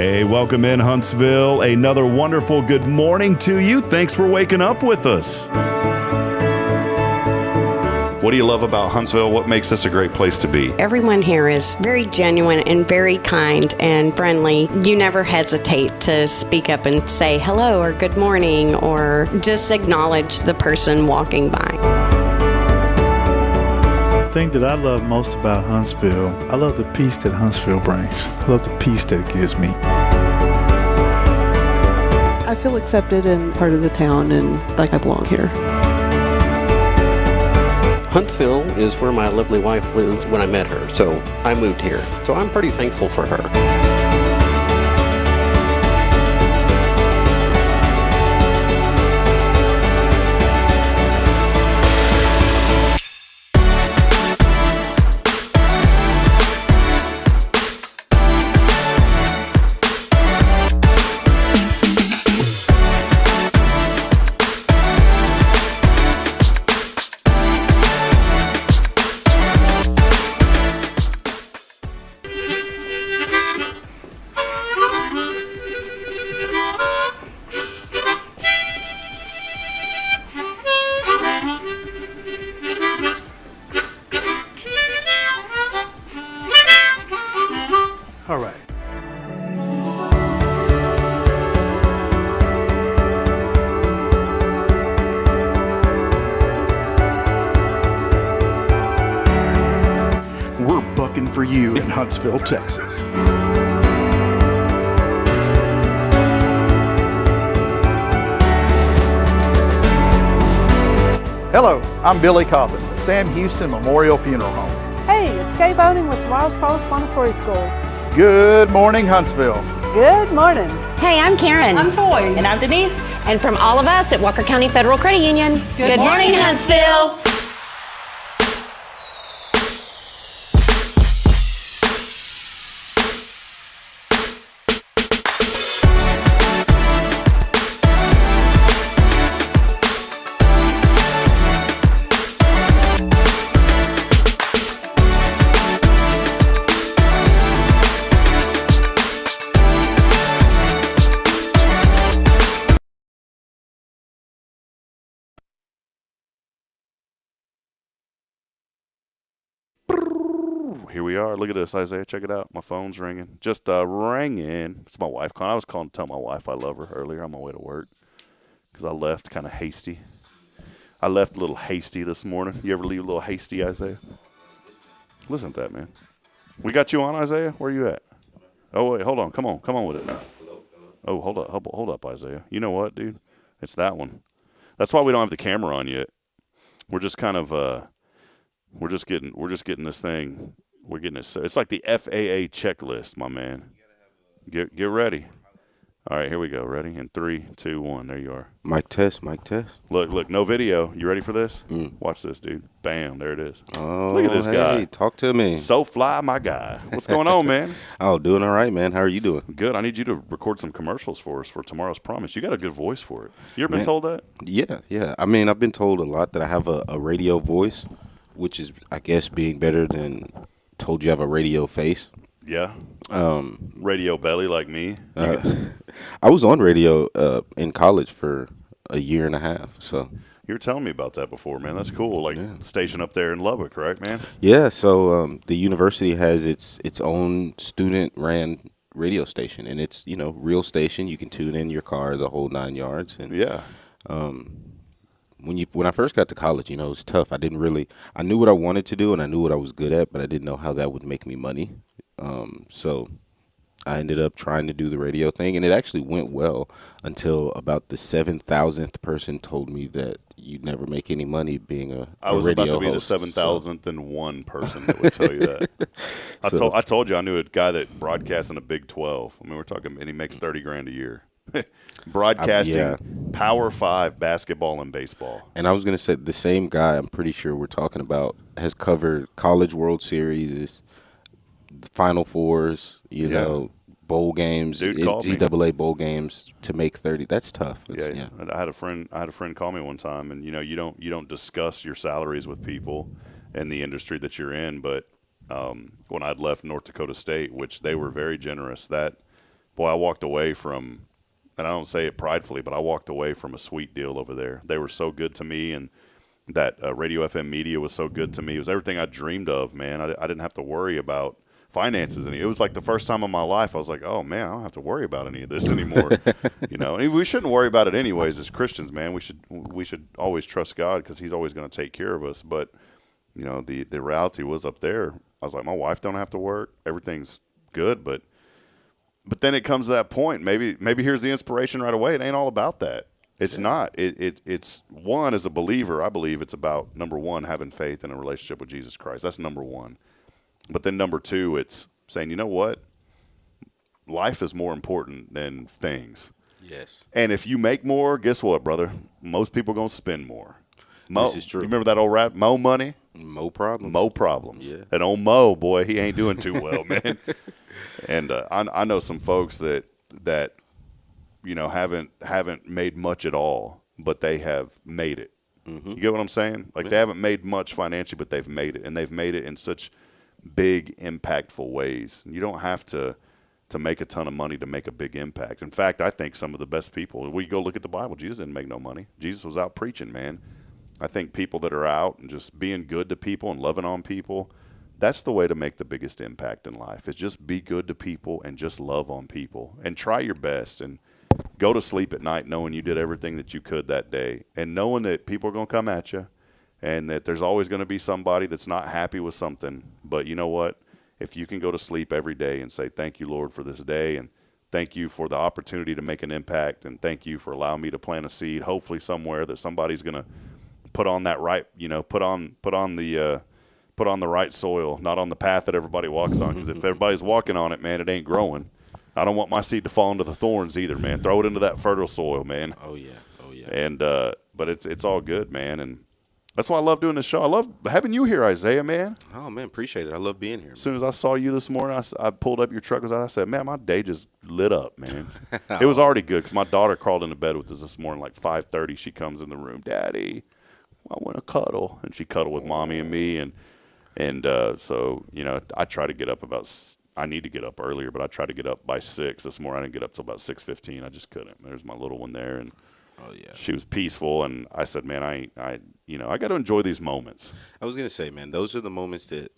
Hey, welcome in Huntsville. Another wonderful good morning to you. Thanks for waking up with us. What do you love about Huntsville? What makes this a great place to be? Everyone here is very genuine and very kind and friendly. You never hesitate to speak up and say hello or good morning or just acknowledge the person walking by. The thing that I love most about Huntsville, I love the peace that Huntsville brings. I love the peace that it gives me. I feel accepted and part of the town and like I belong here. Huntsville is where my lovely wife lived when I met her, so I moved here. So I'm pretty thankful for her. All right. We're bucking for you in Huntsville, Texas. Hello, I'm Billy Cobbin with Sam Houston Memorial Funeral Home. Hey, it's Kay Boning with Tomorrow's Promise Montessori Schools. Good morning, Huntsville. Good morning. Hey, I'm Karen. I'm Toy. And I'm Denise. And from all of us at Walker County Federal Credit Union, good morning, Huntsville. Here we are. Look at this, Isaiah. Check it out. My phone's ringing. Just ringing. It's my wife calling. I was calling to tell my wife I love her earlier on my way to work because I left kind of hasty. I left a little hasty this morning. You ever leave a little hasty, Isaiah? Listen to that, man. We got you on, Isaiah? Where you at? Oh, wait. Hold on. Come on with it now. Oh, hold up, Isaiah. You know what, dude? It's that one. That's why we don't have the camera on yet. We're just kind of we're just getting this thing. We're getting it. It's like the FAA checklist, my man. Get ready. All right, here we go. Ready? In 3, 2, 1. There you are. Mic test. Look, no video. You ready for this? Watch this, dude. Bam, there it is. Oh, look at this guy. Talk to me. So fly, my guy. What's going on, man? Oh, doing all right, man. How are you doing? Good. I need you to record some commercials for us for Tomorrow's Promise. You got a good voice for it. You ever been told that? Yeah. I mean, I've been told a lot that I have a radio voice, which is, I guess, being better than told you have a radio face. Yeah. Radio belly like me. I was on radio in college for a year and a half. So you were telling me about that before, man. That's cool. Like station up there in Lubbock, right, man? Yeah. So the university has its own student-ran radio station, and it's real station. You can tune in your car, the whole 9 yards. And when I first got to college, it was tough. I knew what I wanted to do and I knew what I was good at, but I didn't know how that would make me money. So I ended up trying to do the radio thing, and it actually went well until about the 7,000th person told me that you'd never make any money being a radio host. I was about to be the 7,001 person that would tell you that. I told you I knew a guy that broadcasts in a Big 12. I mean, we're talking, and he makes $30,000 a year. Broadcasting, Power 5 basketball and baseball. And I was going to say the same guy I'm pretty sure we're talking about has covered College World Series, Final Fours, bowl games, NCAA bowl games to make 30. That's tough. Yeah. I had a friend call me one time, and you don't discuss your salaries with people in the industry that you're in. But when I'd left North Dakota State, which they were very generous, I walked away from. And I don't say it pridefully, but I walked away from a sweet deal over there. They were so good to me, and that Radio FM media was so good to me. It was everything I dreamed of, man. I didn't have to worry about finances. It was like the first time in my life I was like, oh, man, I don't have to worry about any of this anymore. And we shouldn't worry about it anyways as Christians, man. We should always trust God because he's always going to take care of us. But, the reality was up there. I was like, my wife don't have to work. Everything's good, but then it comes to that point. Maybe here's the inspiration right away. It ain't all about that. It's not. It's one, as a believer, I believe it's about, number one, having faith in a relationship with Jesus Christ. That's number one. But then number two, it's saying, you know what? Life is more important than things. Yes. And if you make more, guess what, brother? Most people are going to spend more. This is true. You remember that old rap, Mo Money? Mo Problems. Mo Problems. Yeah. And old Mo, boy, he ain't doing too well, man. And I know some folks that haven't made much at all, but they have made it. Mm-hmm. You get what I'm saying? Like they haven't made much financially, but they've made it, and they've made it in such big, impactful ways. You don't have to make a ton of money to make a big impact. In fact, I think some of the best people, we go look at the Bible, Jesus didn't make no money. Jesus was out preaching, man. I think people that are out and just being good to people and loving on people, that's the way to make the biggest impact in life, is just be good to people and just love on people and try your best and go to sleep at night knowing you did everything that you could that day and knowing that people are going to come at you and that there's always going to be somebody that's not happy with something. But you know what? If you can go to sleep every day and say, thank you, Lord, for this day, and thank you for the opportunity to make an impact, and thank you for allowing me to plant a seed, hopefully somewhere that somebody's going to put on that right, put on the right soil, not on the path that everybody walks on. Because if everybody's walking on it, man, it ain't growing. I don't want my seed to fall into the thorns either, man. Throw it into that fertile soil, man. Oh yeah. And but it's all good, man. And that's why I love doing this show. I love having you here, Isaiah, man. Oh man, appreciate it. I love being here. As soon as I saw you this morning, I pulled up your truck. I said, man, my day just lit up, man. It was already good because my daughter crawled into bed with us this morning, like 5:30. She comes in the room, Daddy, I want to cuddle, and she cuddled with Mommy and me, and so I try to get up I need to get up earlier, but I tried to get up by 6 this morning. I didn't get up till about 6:15. I just couldn't. There's my little one there, and she was peaceful, and I said, man, I got to enjoy these moments. I was gonna say, man, those are the moments that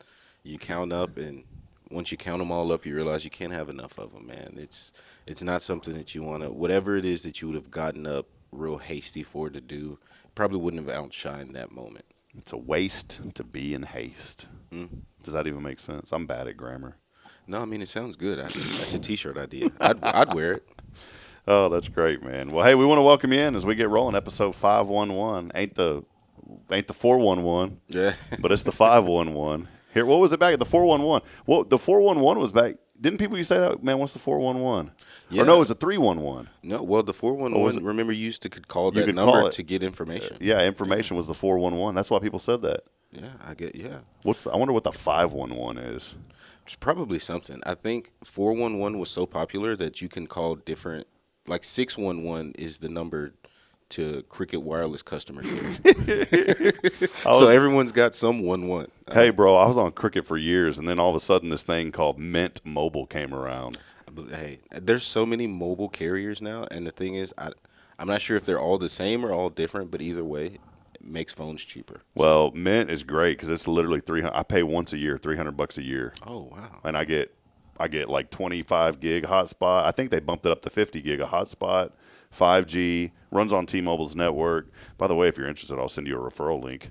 you count up, and once you count them all up, you realize you can't have enough of them, man. It's not something that you want to, whatever it is that you would have gotten up real hasty for to do, probably wouldn't have outshined that moment. It's a waste to be in haste. Does that even make sense? I'm bad at grammar. No, I mean, it sounds good. That's a T-shirt idea. I'd wear it. Oh, that's great, man. Well, hey, we want to welcome you in as we get rolling. Episode 511 ain't the 411, yeah, but it's the 511. Here, what was it back at the 411? Well, the 411 was back. Didn't people used to say that? Man, what's the 411? Yeah. Or no, it was a 311. No, well, the 411. Remember, you used to could call that number to get information. Yeah, information was the 411. That's why people said that. Yeah, I get. Yeah. I wonder what the 511 is. It's probably something. I think 411 was so popular that you can call different. Like 611 is the number to Cricket Wireless customer care. So everyone's got some 11. Hey, bro, I was on Cricket for years, and then all of a sudden this thing called Mint Mobile came around. Hey, there's so many mobile carriers now, and the thing is, I'm not sure if they're all the same or all different, but either way, it makes phones cheaper. Well, Mint is great because it's literally $300. I pay once a year, $300 a year. Oh wow! And I get like 25 gig hotspot. I think they bumped it up to 50 gig of hotspot. 5G runs on T-Mobile's network. By the way, if you're interested, I'll send you a referral link.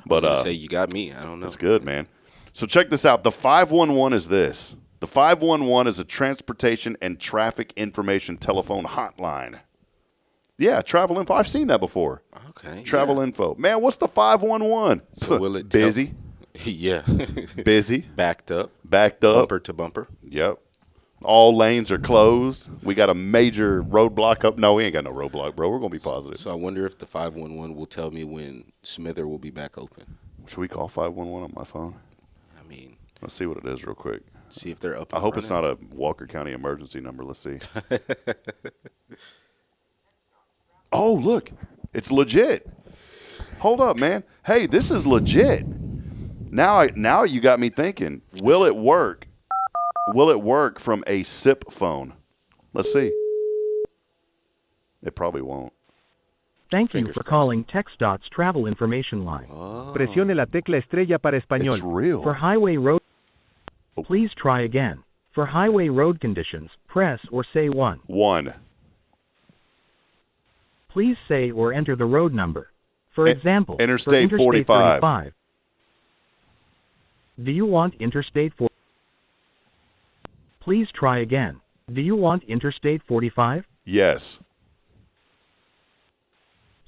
But say you got me. I don't know. That's good, man. So check this out. The 511 is this. The 511 is a transportation and traffic information telephone hotline. Yeah, travel info. I've seen that before. Okay. Travel info. Man, what's the 511? So will it busy? Yeah. Busy. Backed up. Bumper to bumper. Yep. All lanes are closed. We got a major roadblock up. No, we ain't got no roadblock, bro. We're going to be positive. So I wonder if the 511 will tell me when Smither will be back open. Should we call 511 on my phone? I mean, let's see what it is real quick. See if they're up. I hope it's not a Walker County emergency number. Let's see. Oh, look. It's legit. Hold up, man. Hey, this is legit. Now you got me thinking, will it work? Will it work from a SIP phone? Let's see. It probably won't. Thank you for calling TxDOT's travel information line. Presione la tecla estrella para español. It's real. For highway road, please try again. For highway road conditions, press or say 1. 1. Please say or enter the road number. For example, Interstate for 45. Do you want Interstate 45? Please try again. Do you want Interstate 45? Yes.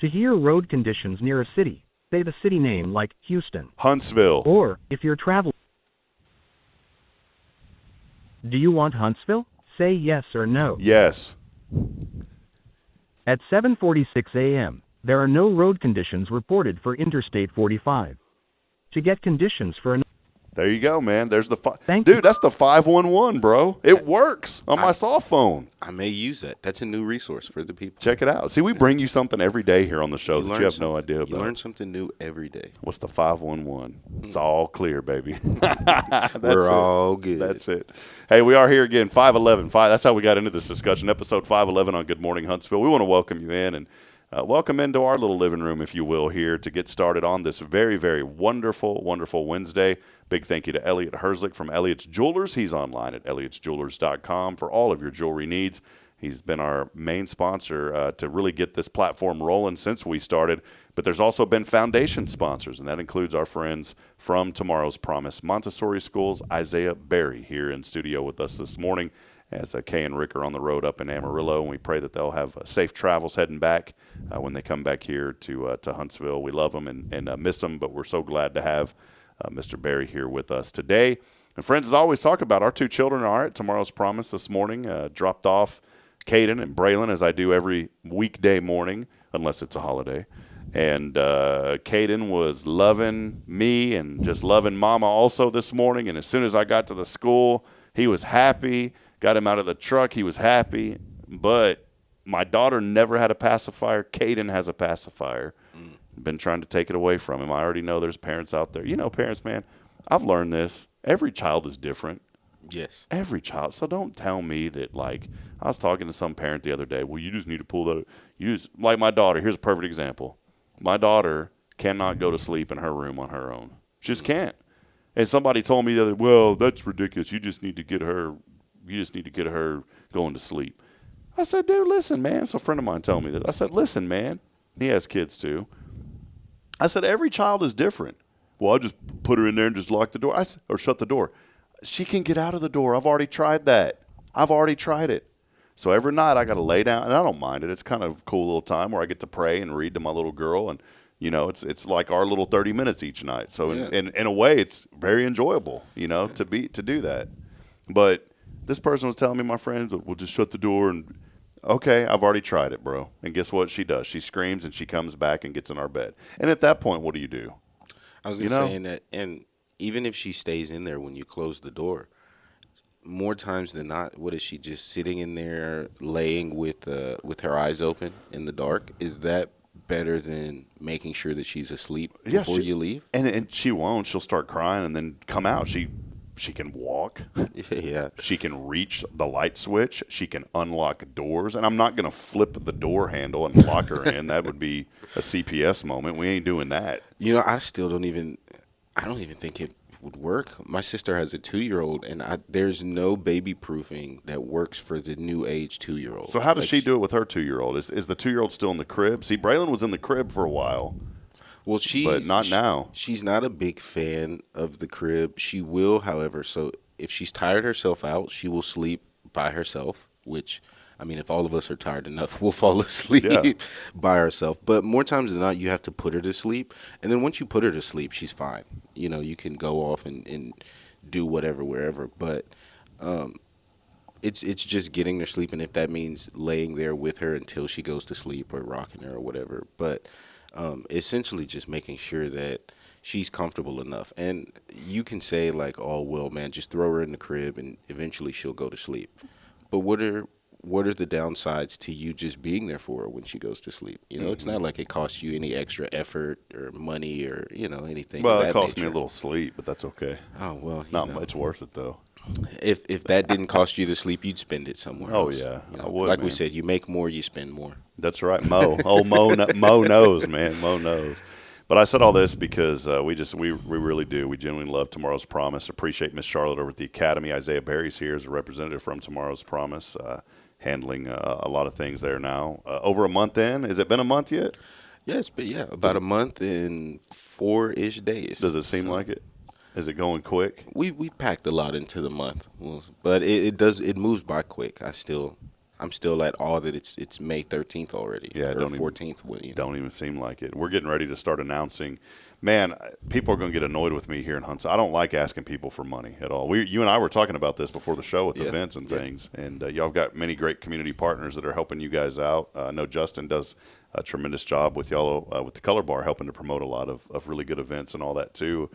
To hear road conditions near a city, say the city name like Houston. Huntsville. Or, if you're traveling, do you want Huntsville? Say yes or no. Yes. At 7:46 a.m., there are no road conditions reported for Interstate 45. To get conditions for an There you go, man. There's the Thank dude. you. That's the 511, bro. It works on my soft phone. I may use that. That's a new resource for the people. Check it out. See, we bring you something every day here on the show that you have no idea about. You learn something new every day. What's the 511? It's all clear, baby. We're all good. That's it. Hey, we are here again, 511. That's how we got into this discussion. Episode 511 on Good Morning Huntsville. We want to welcome you in and welcome into our little living room, if you will, here to get started on this very, very wonderful, wonderful Wednesday. Big thank you to Elliot Herzlich from Elliot's Jewelers. He's online at elliotsjewelers.com for all of your jewelry needs. He's been our main sponsor to really get this platform rolling since we started. But there's also been foundation sponsors, and that includes our friends from Tomorrow's Promise Montessori Schools, Isaiah Berry, here in studio with us this morning. as Kay and Rick are on the road up in Amarillo, and we pray that they'll have safe travels heading back when they come back here to Huntsville. We love them and miss them, but we're so glad to have Mr. Barry here with us today. And friends, as I always talk about, our two children are at Tomorrow's Promise this morning, dropped off Caden and Braylon, as I do every weekday morning, unless it's a holiday. And Caden was loving me and just loving Mama also this morning. And as soon as I got to the school, he was happy. Got him out of the truck. He was happy. But my daughter never had a pacifier. Caden has a pacifier. Been trying to take it away from him. I already know there's parents out there. You know, parents, man, I've learned this. Every child is different. Yes. Every child. So don't tell me that, like, I was talking to some parent the other day. Well, you just need to pull that. Like my daughter. Here's a perfect example. My daughter cannot go to sleep in her room on her own. She just can't. And somebody told me the other, well, that's ridiculous. You just need to get her going to sleep. I said, dude, listen, man. So a friend of mine told me that. I said, listen, man. He has kids too. I said, every child is different. Well, I just put her in there and just lock the door or shut the door. She can get out of the door. I've already tried that. I've already tried it. So every night I got to lay down, and I don't mind it. It's kind of a cool little time where I get to pray and read to my little girl, and you know, it's like our little 30 minutes each night. So in a way, it's very enjoyable, you know, to do that. But this person was telling me, my friends, we'll just shut the door and. Okay, I've already tried it, bro. And guess what she does? She screams and she comes back and gets in our bed. And at that point, what do you do? I was saying that, and even if she stays in there when you close the door, more times than not, what is she just sitting in there, laying with her eyes open in the dark? Is that better than making sure that she's asleep before you leave? And she won't. She'll start crying and then come out. She can walk. Yeah. She can reach the light switch. She can unlock doors. And I'm not going to flip the door handle and lock her in. That would be a CPS moment. We ain't doing that. You know, I don't even think it would work. My sister has a 2-year-old, and there's no baby proofing that works for the new age 2-year-old. So how does she do it with her 2-year-old? Is the 2-year-old still in the crib? See, Braylon was in the crib for a while. Well, but not now. She's not a big fan of the crib. She will, however, so if she's tired herself out, she will sleep by herself, which, I mean, if all of us are tired enough, we'll fall asleep by ourselves. But more times than not, you have to put her to sleep. And then once you put her to sleep, she's fine. You know, you can go off and do whatever, wherever. But it's just getting her sleep, and if that means laying there with her until she goes to sleep or rocking her or whatever. But essentially just making sure that she's comfortable enough. And you can say like, oh, well, man, just throw her in the crib and eventually she'll go to sleep. But what are the downsides to you just being there for her when she goes to sleep? You know, It's not like it costs you any extra effort or money or, you know, anything. Well, it cost me a little sleep, but that's okay. Oh, well. Not much worth it, though. If that didn't cost you the sleep, you'd spend it somewhere else. Yeah, you know, I would, like man. we said, you make more, you spend more. That's right, Mo. Mo knows, man. Mo knows. But I said all this because we really do. We genuinely love Tomorrow's Promise. Appreciate Miss Charlotte over at the Academy. Isaiah Barry's here as a representative from Tomorrow's Promise, handling a lot of things there now. Over a month in. Has it been a month yet? Yeah, it's been about a month and 4-ish days. Does it seem like it? Is it going quick? We packed a lot into the month, but it moves by quick. I'm still at awe that it's May 13th already. Yeah, or 14th. Don't even seem like it. We're getting ready to start announcing. Man, people are going to get annoyed with me here in Huntsville. I don't like asking people for money at all. You and I were talking about this before the show with events and things, and y'all got many great community partners that are helping you guys out. I know Justin does a tremendous job with y'all with the Color Bar, helping to promote a lot of really good events and all that too.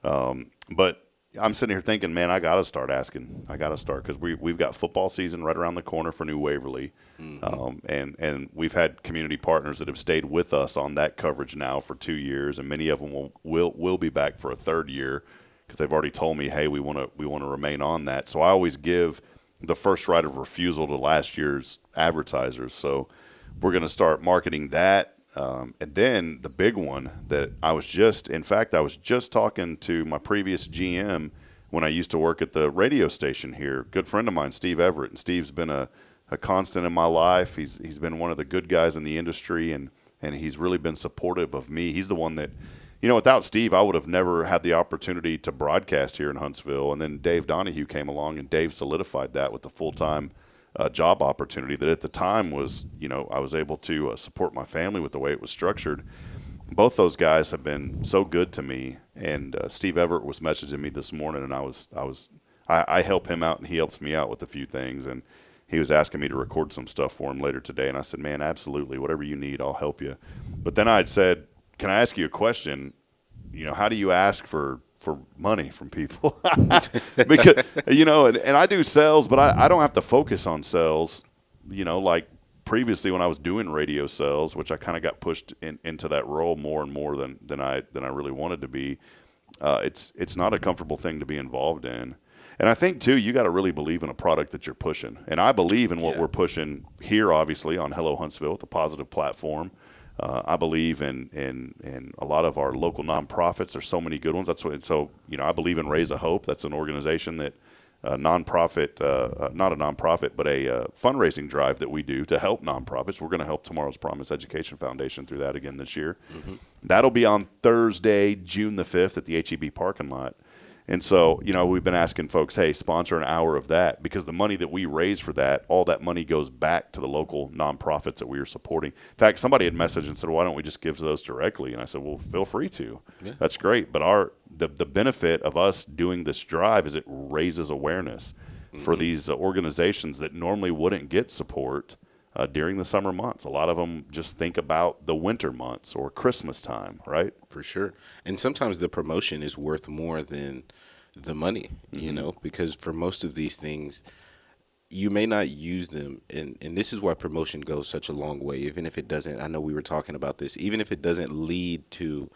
But I'm sitting here thinking, man, I got to start asking. I got to start because we've got football season right around the corner for New Waverly. And we've had community partners that have stayed with us on that coverage now for 2 years, and many of them will be back for a third year because they've already told me, hey, we want to remain on that. So I always give the first right of refusal to last year's advertisers. So we're going to start marketing that. And then the big one that I was just talking to my previous GM when I used to work at the radio station here, good friend of mine, Steve Everett. And Steve's been a constant in my life. He's been one of the good guys in the industry, and he's really been supportive of me. He's the one that without Steve, I would have never had the opportunity to broadcast here in Huntsville. And then Dave Donahue came along, and Dave solidified that with the full-time job opportunity that at the time was, I was able to support my family with the way it was structured. Both those guys have been so good to me. And Steve Everett was messaging me this morning, and I help him out, and he helps me out with a few things. And he was asking me to record some stuff for him later today. And I said, man, absolutely. Whatever you need, I'll help you. But then I had said, can I ask you a question? How do you ask for money from people? Because, and I do sales, but I don't have to focus on sales, like previously when I was doing radio sales, which I kind of got pushed into that role more and more than I really wanted to be. It's not a comfortable thing to be involved in. And I think, too, you got to really believe in a product that you're pushing. And I believe in what we're pushing here, obviously, on Hello Huntsville, the positive platform. I believe in a lot of our local nonprofits. There's so many good ones. I believe in Raise a Hope. That's an organization that nonprofit, not a nonprofit, but a fundraising drive that we do to help nonprofits. We're going to help Tomorrow's Promise Education Foundation through that again this year. Mm-hmm. That'll be on Thursday, June the 5th at the HEB parking lot. And so, we've been asking folks, hey, sponsor an hour of that, because the money that we raise for that, all that money goes back to the local nonprofits that we are supporting. In fact, somebody had messaged and said, why don't we just give to those directly? And I said, well, feel free to. Yeah. That's great. But the benefit of us doing this drive is it raises awareness for these organizations that normally wouldn't get support during the summer months. A lot of them just think about the winter months or Christmas time, right? For sure. And sometimes the promotion is worth more than the money, because for most of these things, you may not use them. And this is why promotion goes such a long way, even if it doesn't, I know we were talking about this, even if it doesn't lead to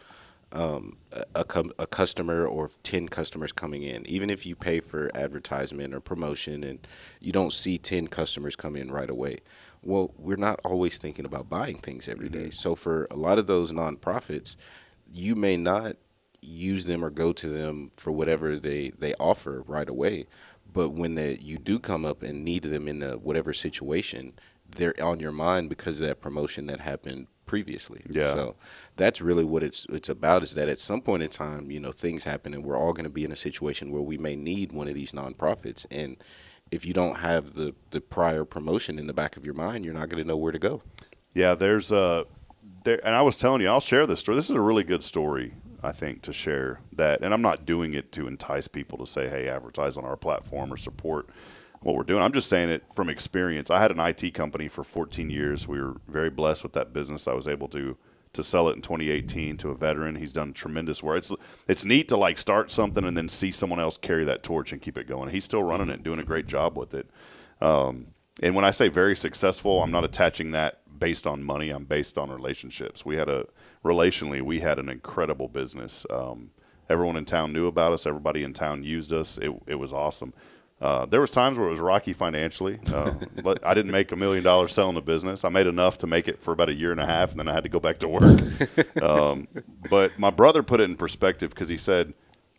a customer or 10 customers coming in, even if you pay for advertisement or promotion and you don't see 10 customers come in right away. Well, we're not always thinking about buying things every day. So for a lot of those nonprofits, you may not use them or go to them for whatever they offer right away. But when you do come up and need them in whatever situation, they're on your mind because of that promotion that happened previously. Yeah. So that's really what it's about, is that at some point in time, things happen and we're all going to be in a situation where we may need one of these nonprofits. And if you don't have the prior promotion in the back of your mind, you're not going to know where to go. Yeah, and I was telling you, I'll share this story. This is a really good story, I think, to share that. And I'm not doing it to entice people to say, hey, advertise on our platform or support what we're doing. I'm just saying it from experience. I had an IT company for 14 years. We were very blessed with that business. I was able to sell it in 2018 to a veteran. He's done tremendous work. It's neat to start something and then see someone else carry that torch and keep it going. He's still running it and doing a great job with it. And when I say very successful, I'm not attaching that based on money. I'm based on relationships. We had an incredible business. Everyone in town knew about us. Everybody in town used us. It was awesome. There was times where it was rocky financially. But I didn't make $1 million selling the business. I made enough to make it for about a year and a half, and then I had to go back to work. But my brother put it in perspective, because he said,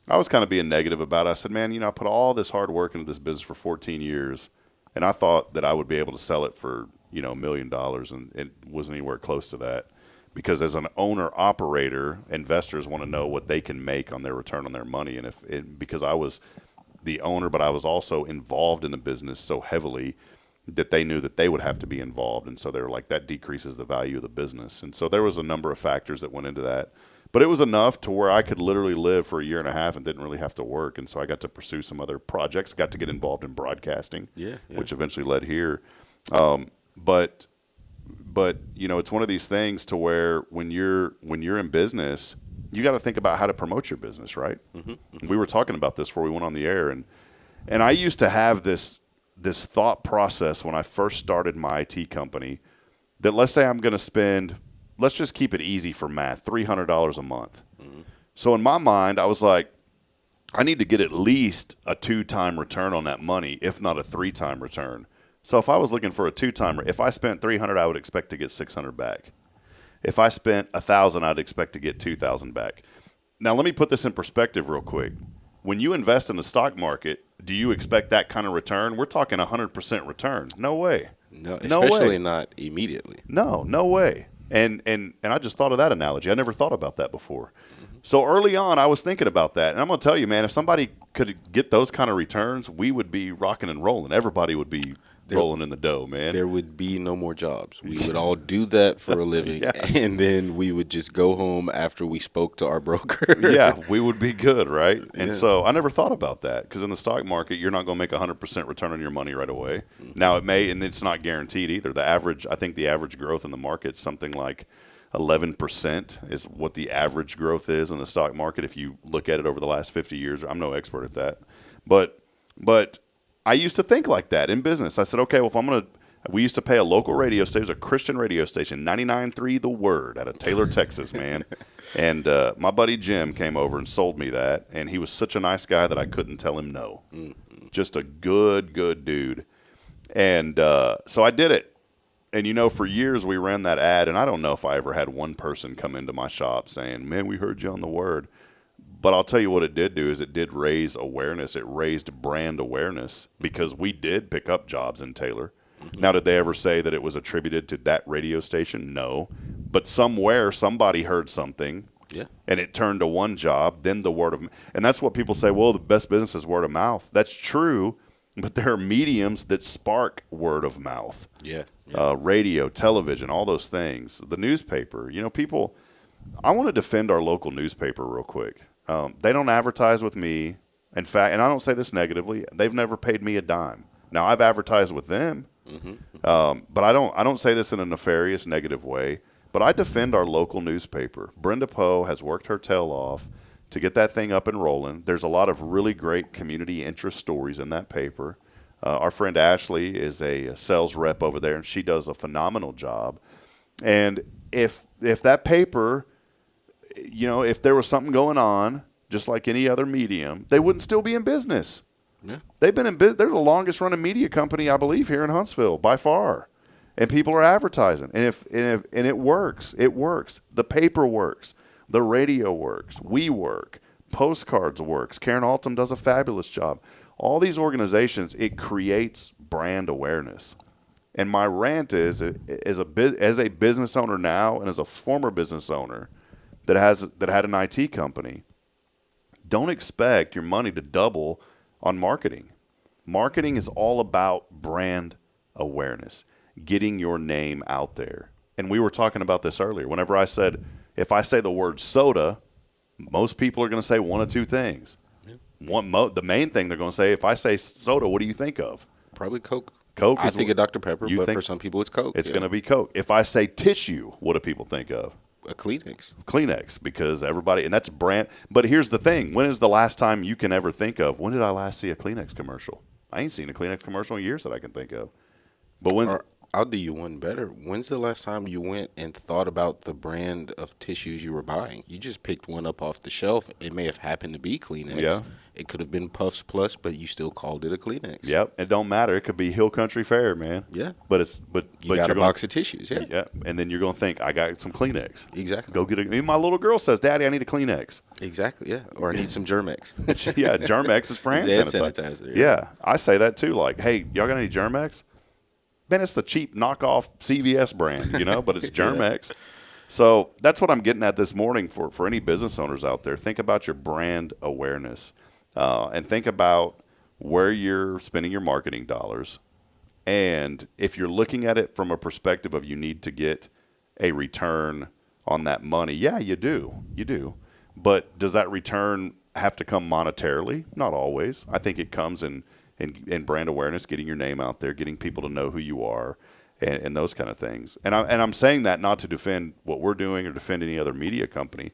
I was kind of being negative about it. I said, man, I put all this hard work into this business for 14 years, and I thought that I would be able to sell it for, $1 million, and it wasn't anywhere close to that. Because as an owner-operator, investors want to know what they can make on their return on their money. And because I was the owner, but I was also involved in the business so heavily that they knew that they would have to be involved. And so they were like, that decreases the value of the business. And so there was a number of factors that went into that. But it was enough to where I could literally live for a year and a half and didn't really have to work. And so I got to pursue some other projects, got to get involved in broadcasting, which eventually led here. But it's one of these things to where when you're in business, you got to think about how to promote your business, right? Mm-hmm, mm-hmm. We were talking about this before we went on the air, and I used to have this thought process when I first started my IT company that, let's say I'm going to spend, let's just keep it easy for math, $300 a month. Mm-hmm. So in my mind, I was like, I need to get at least a 2-time return on that money, if not a 3-time return. So if I was looking for a 2-timer, if I spent $300, I would expect to get $600 back. If I spent $1,000, I'd expect to get $2,000 back. Now, let me put this in perspective real quick. When you invest in the stock market, do you expect that kind of return? We're talking 100% return. No way. No, especially not immediately. No way. And I just thought of that analogy. I never thought about that before. So early on, I was thinking about that. And I'm going to tell you, man, if somebody could get those kind of returns, we would be rocking and rolling. Everybody would be rolling in the dough, man. There would be no more jobs. We would all do that for a living, and then we would just go home after we spoke to our broker. Yeah, we would be good, right? And so I never thought about that because in the stock market, you're not going to make 100% return on your money right away. Now, it may, and it's not guaranteed either. I think the average growth in the market is something like 11% is what the average growth is in the stock market if you look at it over the last 50 years. I'm no expert at that. But I used to think like that in business. I said, okay, well, we used to pay a local radio station, it was a Christian radio station, 99.3 The Word out of Taylor, Texas, man. And my buddy Jim came over and sold me that, and he was such a nice guy that I couldn't tell him no. Just a good dude. And so I did it. And, for years we ran that ad, and I don't know if I ever had one person come into my shop saying, man, we heard you on The Word. But I'll tell you what it did do is it did raise awareness. It raised brand awareness because we did pick up jobs in Taylor. Now, did they ever say that it was attributed to that radio station? No. But somewhere somebody heard something, and it turned to one job, then the word of mouth. And that's what people say, well, the best business is word of mouth. That's true, but there are mediums that spark word of mouth. Radio, television, all those things. The newspaper. People, I want to defend our local newspaper real quick. They don't advertise with me. In fact, and I don't say this negatively, they've never paid me a dime. Now, I've advertised with them, but I don't say this in a nefarious, negative way. But I defend our local newspaper. Brenda Poe has worked her tail off to get that thing up and rolling. There's a lot of really great community interest stories in that paper. Our friend Ashley is a sales rep over there, and she does a phenomenal job. And if that paper, if there was something going on, just like any other medium, they wouldn't still be in business. They've been in business. They're the longest running media company, I believe, here in Huntsville by far. And people are advertising. And it works. It works. The paper works. The radio works. We work. Postcards works. Karen Altum does a fabulous job. All these organizations, it creates brand awareness. And my rant is as a business owner now and as a former business owner that had an IT company, don't expect your money to double on marketing. Marketing is all about brand awareness, getting your name out there. And we were talking about this earlier. Whenever I said, if I say the word soda, most people are going to say one of two things. The main thing they're going to say, if I say soda, what do you think of? Probably Coke. Coke. I think of Dr. Pepper, but for some people it's Coke. It's going to be Coke. If I say tissue, what do people think of? A Kleenex. Kleenex, because everybody, and that's brand. But here's the thing. When is the last time you can ever think of, when did I last see a Kleenex commercial? I ain't seen a Kleenex commercial in years that I can think of. But when's I'll do you one better. When's the last time you went and thought about the brand of tissues you were buying? You just picked one up off the shelf. It may have happened to be Kleenex. Yeah. It could have been Puffs Plus, but you still called it a Kleenex. Yep. It don't matter. It could be Hill Country Fair, man. Yeah. But you got a box of tissues. Yeah. Yeah. And then you're going to think, I got some Kleenex. Exactly. Go get my little girl says, Daddy, I need a Kleenex. Exactly. Yeah. Or I need some Germex. Yeah. Germex is for hand sanitizer. Yeah. I say that too. Like, hey, y'all got any Germex? Man, it's the cheap knockoff CVS brand, but it's Germex. So that's what I'm getting at this morning for any business owners out there. Think about your brand awareness and think about where you're spending your marketing dollars. And if you're looking at it from a perspective of you need to get a return on that money, yeah, you do. You do. But does that return have to come monetarily? Not always. I think it comes in brand awareness, getting your name out there, getting people to know who you are, and those kind of things. And I'm saying that not to defend what we're doing or defend any other media company.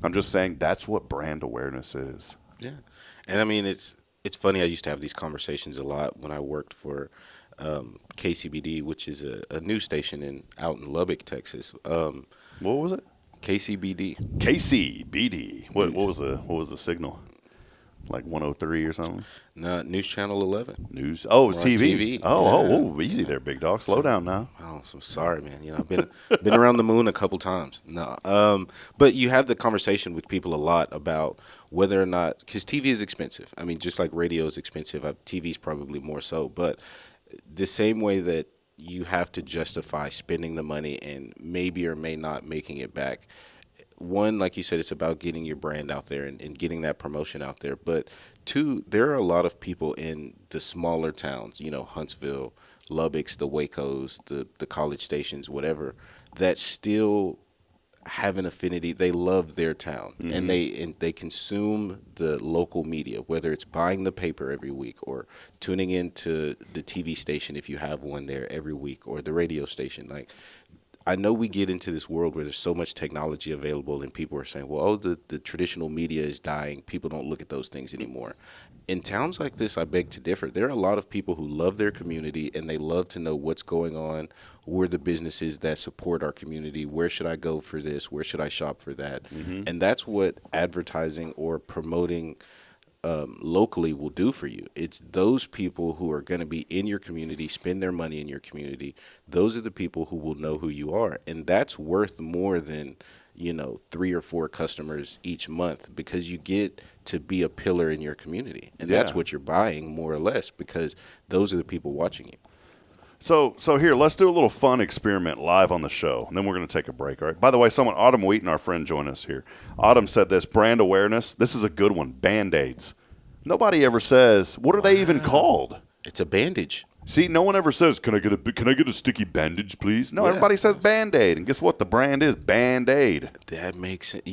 I'm just saying that's what brand awareness is. Yeah. And I mean, it's funny. I used to have these conversations a lot when I worked for KCBD, which is a news station out in Lubbock, Texas. What was it? KCBD. KCBD. What was the signal? Like 103 or something? No, News Channel 11. News. Oh, it's TV. TV. Oh, easy there, big dog. Slow down now. Oh, I'm sorry, man. I've been around the moon a couple times. No, but you have the conversation with people a lot about whether or not, because TV is expensive. I mean, just like radio is expensive, TV is probably more so. But the same way that you have to justify spending the money and maybe or may not making it back, one, like you said, it's about getting your brand out there and getting that promotion out there. But two, there are a lot of people in the smaller towns, Huntsville, Lubbock's, the Wacos, the College Stations, whatever, that still have an affinity. They love their town, and they consume the local media, whether it's buying the paper every week or tuning into the TV station if you have one there every week, or the radio station. Like, I know we get into this world where there's so much technology available, and people are saying, well, the traditional media is dying. People don't look at those things anymore. In towns like this, I beg to differ. There are a lot of people who love their community, and they love to know what's going on, who are the businesses that support our community, where should I go for this, where should I shop for that. And that's what advertising or promoting locally will do for you. It's those people who are going to be in your community, spend their money in your community. Those are the people who will know who you are. And that's worth more than, 3 or 4 customers each month, because you get to be a pillar in your community. And that's what you're buying, more or less, because those are the people watching you. So here, let's do a little fun experiment live on the show, and then we're going to take a break, all right? By the way, Autumn Wheaton, our friend, joined us here. Autumn said this, brand awareness. This is a good one, Band-Aids. Nobody ever says, what are they even called? It's a bandage. See, no one ever says, can I get a sticky bandage, please? No, everybody says Band-Aid, and guess what? The brand is Band-Aid. That makes sense.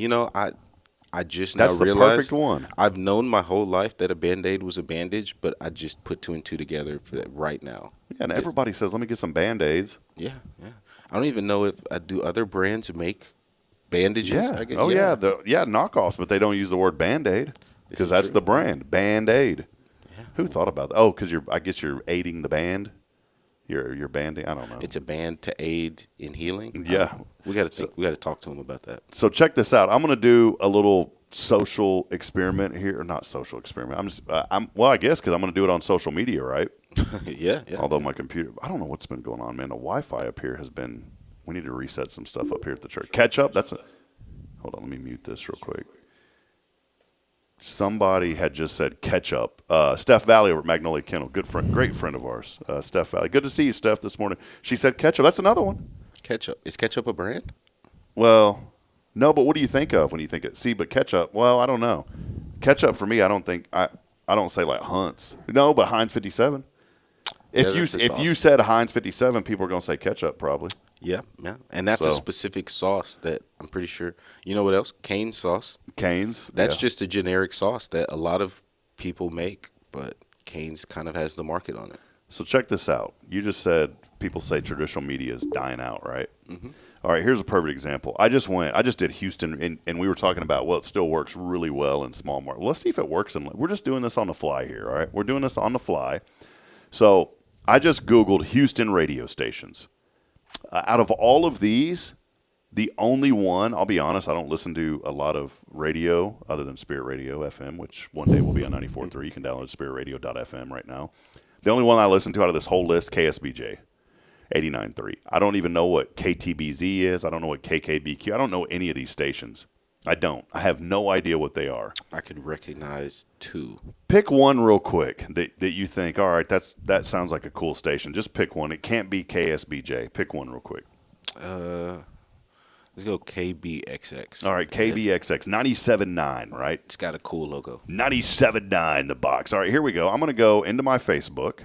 I just That's now the realized perfect one. I've known my whole life that a Band-Aid was a bandage, but I just put 2 and 2 together for that right now. Yeah, and everybody says, let me get some Band-Aids. Yeah. I don't even know if do other brands make bandages. Yeah. Knockoffs, but they don't use the word Band-Aid because that's the brand, Band-Aid. Yeah. Who thought about that? Oh, because I guess you're aiding the band. You're banding. I don't know. It's a band to aid in healing. Yeah, we got to talk to him about that. So check this out. I'm going to do a little social experiment here, or not social experiment. I guess because I'm going to do it on social media, right? Yeah. Although my computer, I don't know what's been going on, man. The Wi-Fi up here has been. We need to reset some stuff up here at the church. Catch up. Hold on. Let me mute this real quick. Somebody had just said ketchup. Steph Valley over at Magnolia Kennel, great friend of ours. Steph Valley, good to see you, Steph, this morning. She said ketchup. That's another one. Ketchup. Is ketchup a brand? Well, no, but what do you think of when you think it? See, but ketchup. Well, I don't know. Ketchup for me, I don't say like Hunt's. No, but Heinz 57. If you said Heinz 57, people are going to say ketchup probably. Yeah. And that's a specific sauce that I'm pretty sure. You know what else? Cane's sauce. Cane's. That's just a generic sauce that a lot of people make, but Cane's kind of has the market on it. So check this out. You just said people say traditional media is dying out, right? Mm-hmm. All right, here's a perfect example. I just did Houston, and we were talking about, well, it still works really well in small market. Well, let's see if it works. We're just doing this on the fly here, all right? We're doing this on the fly. So I just Googled Houston radio stations. Out of all of these, the only one, I'll be honest, I don't listen to a lot of radio other than Spirit Radio FM, which one day will be on 94.3. You can download spiritradio.fm right now. The only one I listen to out of this whole list, KSBJ, 89.3. I don't even know what KTBZ is. I don't know what KKBQ. I don't know any of these stations. I don't. I have no idea what they are. I could recognize 2. Pick one real quick that you think, all right, that sounds like a cool station. Just pick one. It can't be KSBJ. Pick one real quick. Let's go KBXX. All right, KBXX, 97.9, right? It's got a cool logo. 97.9, the box. All right, here we go. I'm going to go into my Facebook,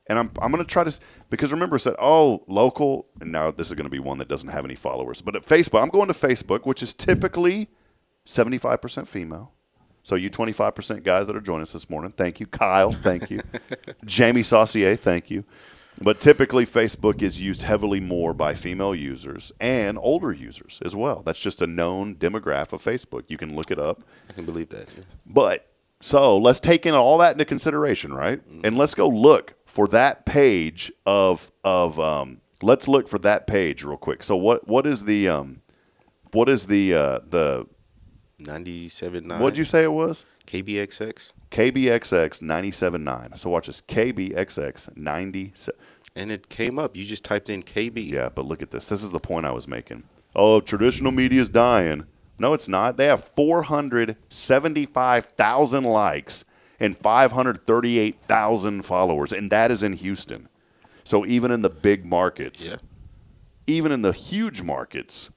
and I'm going to try to, because remember I said, local, and now this is going to be one that doesn't have any followers. But at Facebook, I'm going to Facebook, which is typically 75% female. So you 25% guys that are joining us this morning, thank you. Kyle, thank you. Jamie Saucier, thank you. But typically, Facebook is used heavily more by female users and older users as well. That's just a known demographic of Facebook. You can look it up. I can believe that. Yeah. But so let's take in all that into consideration, right? Mm-hmm. And let's go look for that page of let's look for that page real quick. So what is the 97.9? What'd you say it was? KBXX. KBXX 97.9. So watch this. KBXX 97. And it came up. You just typed in KB. Yeah, but look at this. This is the point I was making. Oh, traditional media is dying. No, it's not. They have 475,000 likes and 538,000 followers, and that is in Houston. So even in the big markets, even in the huge markets,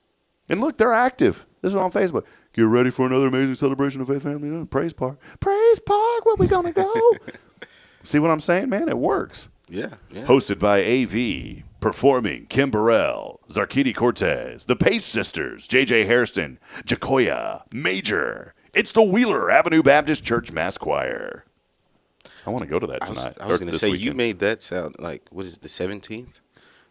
and look, they're active. This is on Facebook. Get ready for another amazing celebration of faith, family, Praise Park. Praise Park, where we going to go? See what I'm saying, man? It works. Yeah. Hosted by AV, performing Kim Burrell, Zarkiti Cortez, the Pace Sisters, J.J. Hairston, Jacoya, Major. It's the Wheeler Avenue Baptist Church Mass Choir. I want to go to that tonight. I was going to say, weekend. you made that sound like, what is it, the 17th?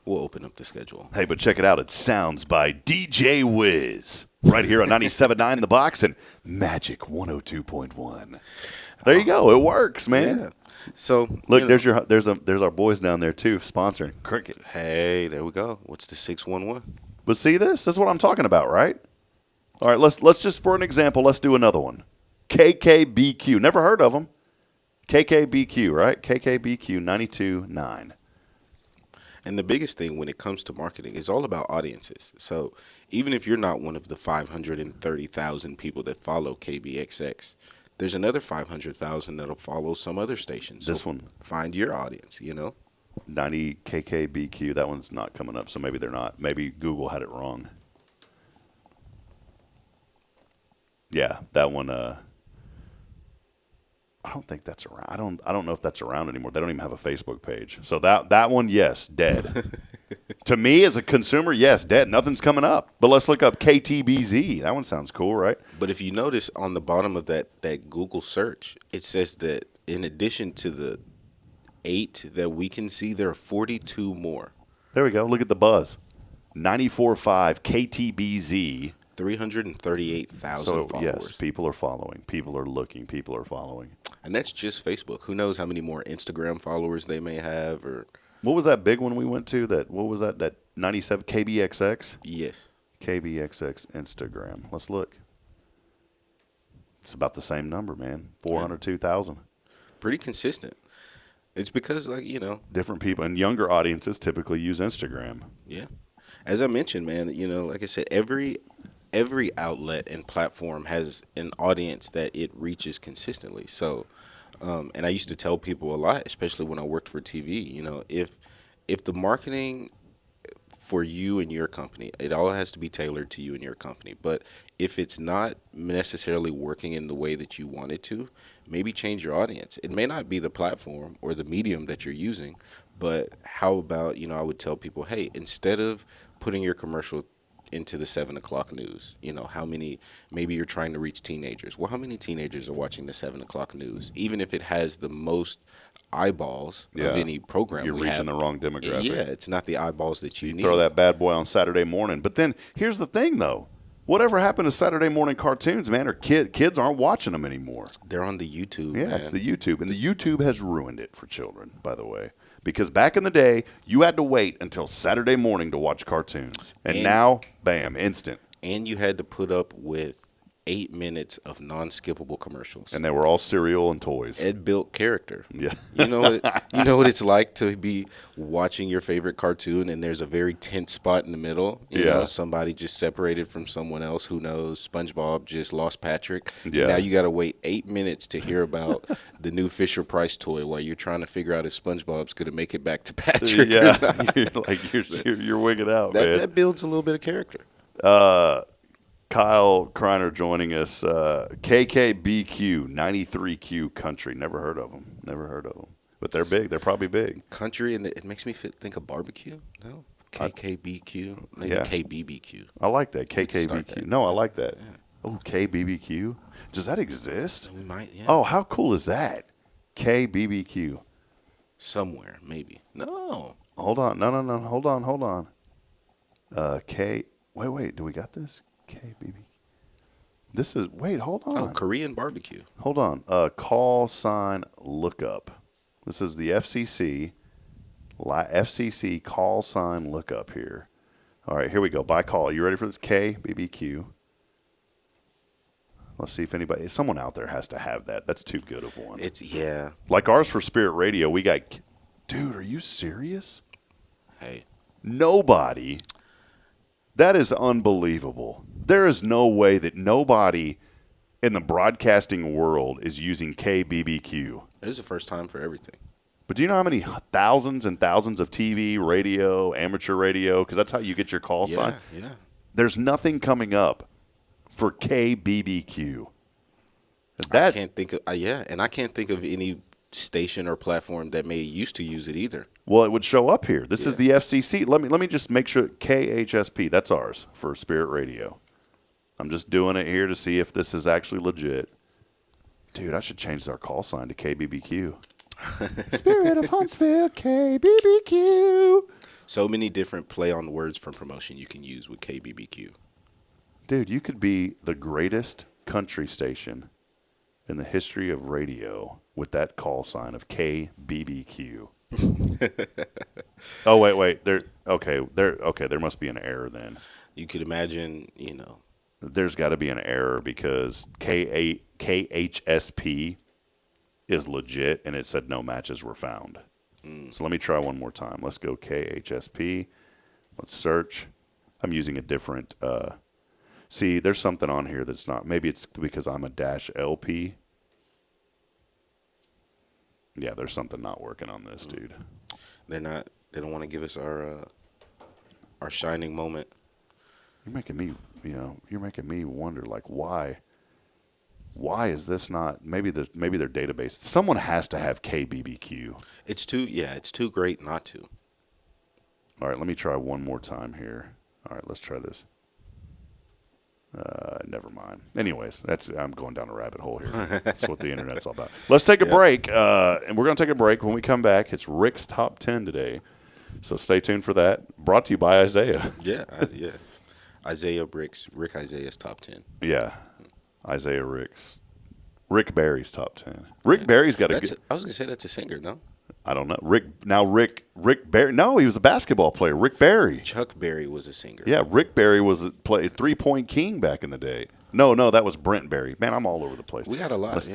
We'll open up the schedule. Hey, but check it out. It sounds by DJ Wiz. Right here on 97.9 The Box and Magic 102.1. There you go. It works, man. Yeah. So look, there's our boys down there too, sponsoring cricket. Hey, there we go. What's the 611? But see this? This is what I'm talking about, right? All right, let's just for an example, let's do another one. KKBQ. Never heard of them. KKBQ, right? KKBQ 92.9. And the biggest thing when it comes to marketing is all about audiences. So even if you're not one of the 530,000 people that follow KBXX, there's another 500,000 that'll follow some other stations. This so one. Find your audience, 90 KKBQ. That one's not coming up, so maybe they're not. Maybe Google had it wrong. Yeah, that one. I don't think that's around. I don't know if that's around anymore. They don't even have a Facebook page. So that one, yes, dead. To me, as a consumer, yes, dead. Nothing's coming up. But let's look up KTBZ. That one sounds cool, right? But if you notice on the bottom of that Google search, it says that in addition to the 8 that we can see, there are 42 more. There we go. Look at the buzz. 94.5 KTBZ. 338,000 followers. Yes, people are following. People are looking. People are following. And that's just Facebook. Who knows how many more Instagram followers they may have? Or what was that big one we went to? What was that? That 97 KBXX? Yes. KBXX Instagram. Let's look. It's about the same number, man. 402,000. Pretty consistent. It's because, different people and younger audiences typically use Instagram. Yeah. As I mentioned, man, like I said, every outlet and platform has an audience that it reaches consistently. So, and I used to tell people a lot, especially when I worked for TV, if the marketing for you and your company, it all has to be tailored to you and your company. But if it's not necessarily working in the way that you want it to, maybe change your audience. It may not be the platform or the medium that you're using, but how about, I would tell people, hey, instead of putting your commercial into the 7 o'clock news, maybe you're trying to reach teenagers. Well, how many teenagers are watching the 7 o'clock news? Even if it has the most eyeballs of any program you're reaching the wrong demographic. Yeah, it's not the eyeballs that you need. Throw that bad boy on Saturday morning. But then here's the thing, though. Whatever happened to Saturday morning cartoons, man, or kids aren't watching them anymore. They're on the YouTube. Yeah, man. It's the YouTube. And the YouTube has ruined it for children, by the way. Because back in the day, you had to wait until Saturday morning to watch cartoons. And now, bam, instant. And you had to put up with 8 minutes of non-skippable commercials. And they were all cereal and toys. It built character. Yeah. You know what it's like to be watching your favorite cartoon and there's a very tense spot in the middle. You know, somebody just separated from someone else. Who knows? SpongeBob just lost Patrick. Yeah. Now you got to wait 8 minutes to hear about the new Fisher-Price toy while you're trying to figure out if SpongeBob's going to make it back to Patrick. Yeah. you're wigging out, man. That builds a little bit of character. Kyle Kreiner joining us. KKBQ, 93Q Country. Never heard of them. But they're big. They're probably big. Country, and it makes me think of barbecue. No? KKBQ. Maybe KBBQ. I like that. KKBQ. That. No, I like that. Yeah. Oh, KBBQ. Does that exist? We might, yeah. Oh, how cool is that? KBBQ. Somewhere, maybe. No. Hold on. No. Hold on. Wait. Do we got this? KBB. This is, hold on. Oh, Korean barbecue. Hold on. Call sign lookup. This is the FCC. FCC call sign lookup here. All right, here we go. By call. You ready for this? KBBQ. Let's see if someone out there has to have that. That's too good of one. Yeah. Like ours for Spirit Radio, we got, dude, are you serious? Hey. Nobody. That is unbelievable. There is no way that nobody in the broadcasting world is using KBBQ. There's a first time for everything. But do you know how many thousands and thousands of TV, radio, amateur radio, because that's how you get your call sign? Yeah. There's nothing coming up for KBBQ. I can't think of and I can't think of any station or platform that may used to use it either. Well, it would show up here. This is the FCC. Let me just make sure KHSP. That's ours for Spirit Radio. I'm just doing it here to see if this is actually legit. Dude, I should change our call sign to KBBQ. Spirit of Huntsville, KBBQ. So many different play on words from promotion you can use with KBBQ. Dude, you could be the greatest country station in the history of radio with that call sign of KBBQ. Oh, wait. There must be an error then. You could imagine, There's got to be an error because KHSP is legit, and it said no matches were found. So let me try one more time. Let's go KHSP. Let's search. I'm using a different see, there's something on here that's not. Maybe it's because I'm a -LP. Yeah, there's something not working on this, dude. They don't want to give us our shining moment. You're making me wonder, like, why is this not? Maybe their database. Someone has to have KBBQ. It's too great not to. All right, let me try one more time here. All right, let's try this. Never mind. Anyways, I'm going down a rabbit hole here. That's what the internet's all about. Let's take a break, and we're going to take a break. When we come back, it's Rick's Top 10 today. So stay tuned for that. Brought to you by Isaiah. Yeah. Rick Isaiah's Top 10. Yeah. Isaiah Rick Barry's Top 10. Rick Barry's got a good. I was going to say that's a singer, no? I don't know. Rick Barry. No, he was a basketball player. Rick Barry. Chuck Berry was a singer. Yeah, Rick Barry was a 3-point king back in the day. No, that was Brent Barry. Man, I'm all over the place. We got a lot,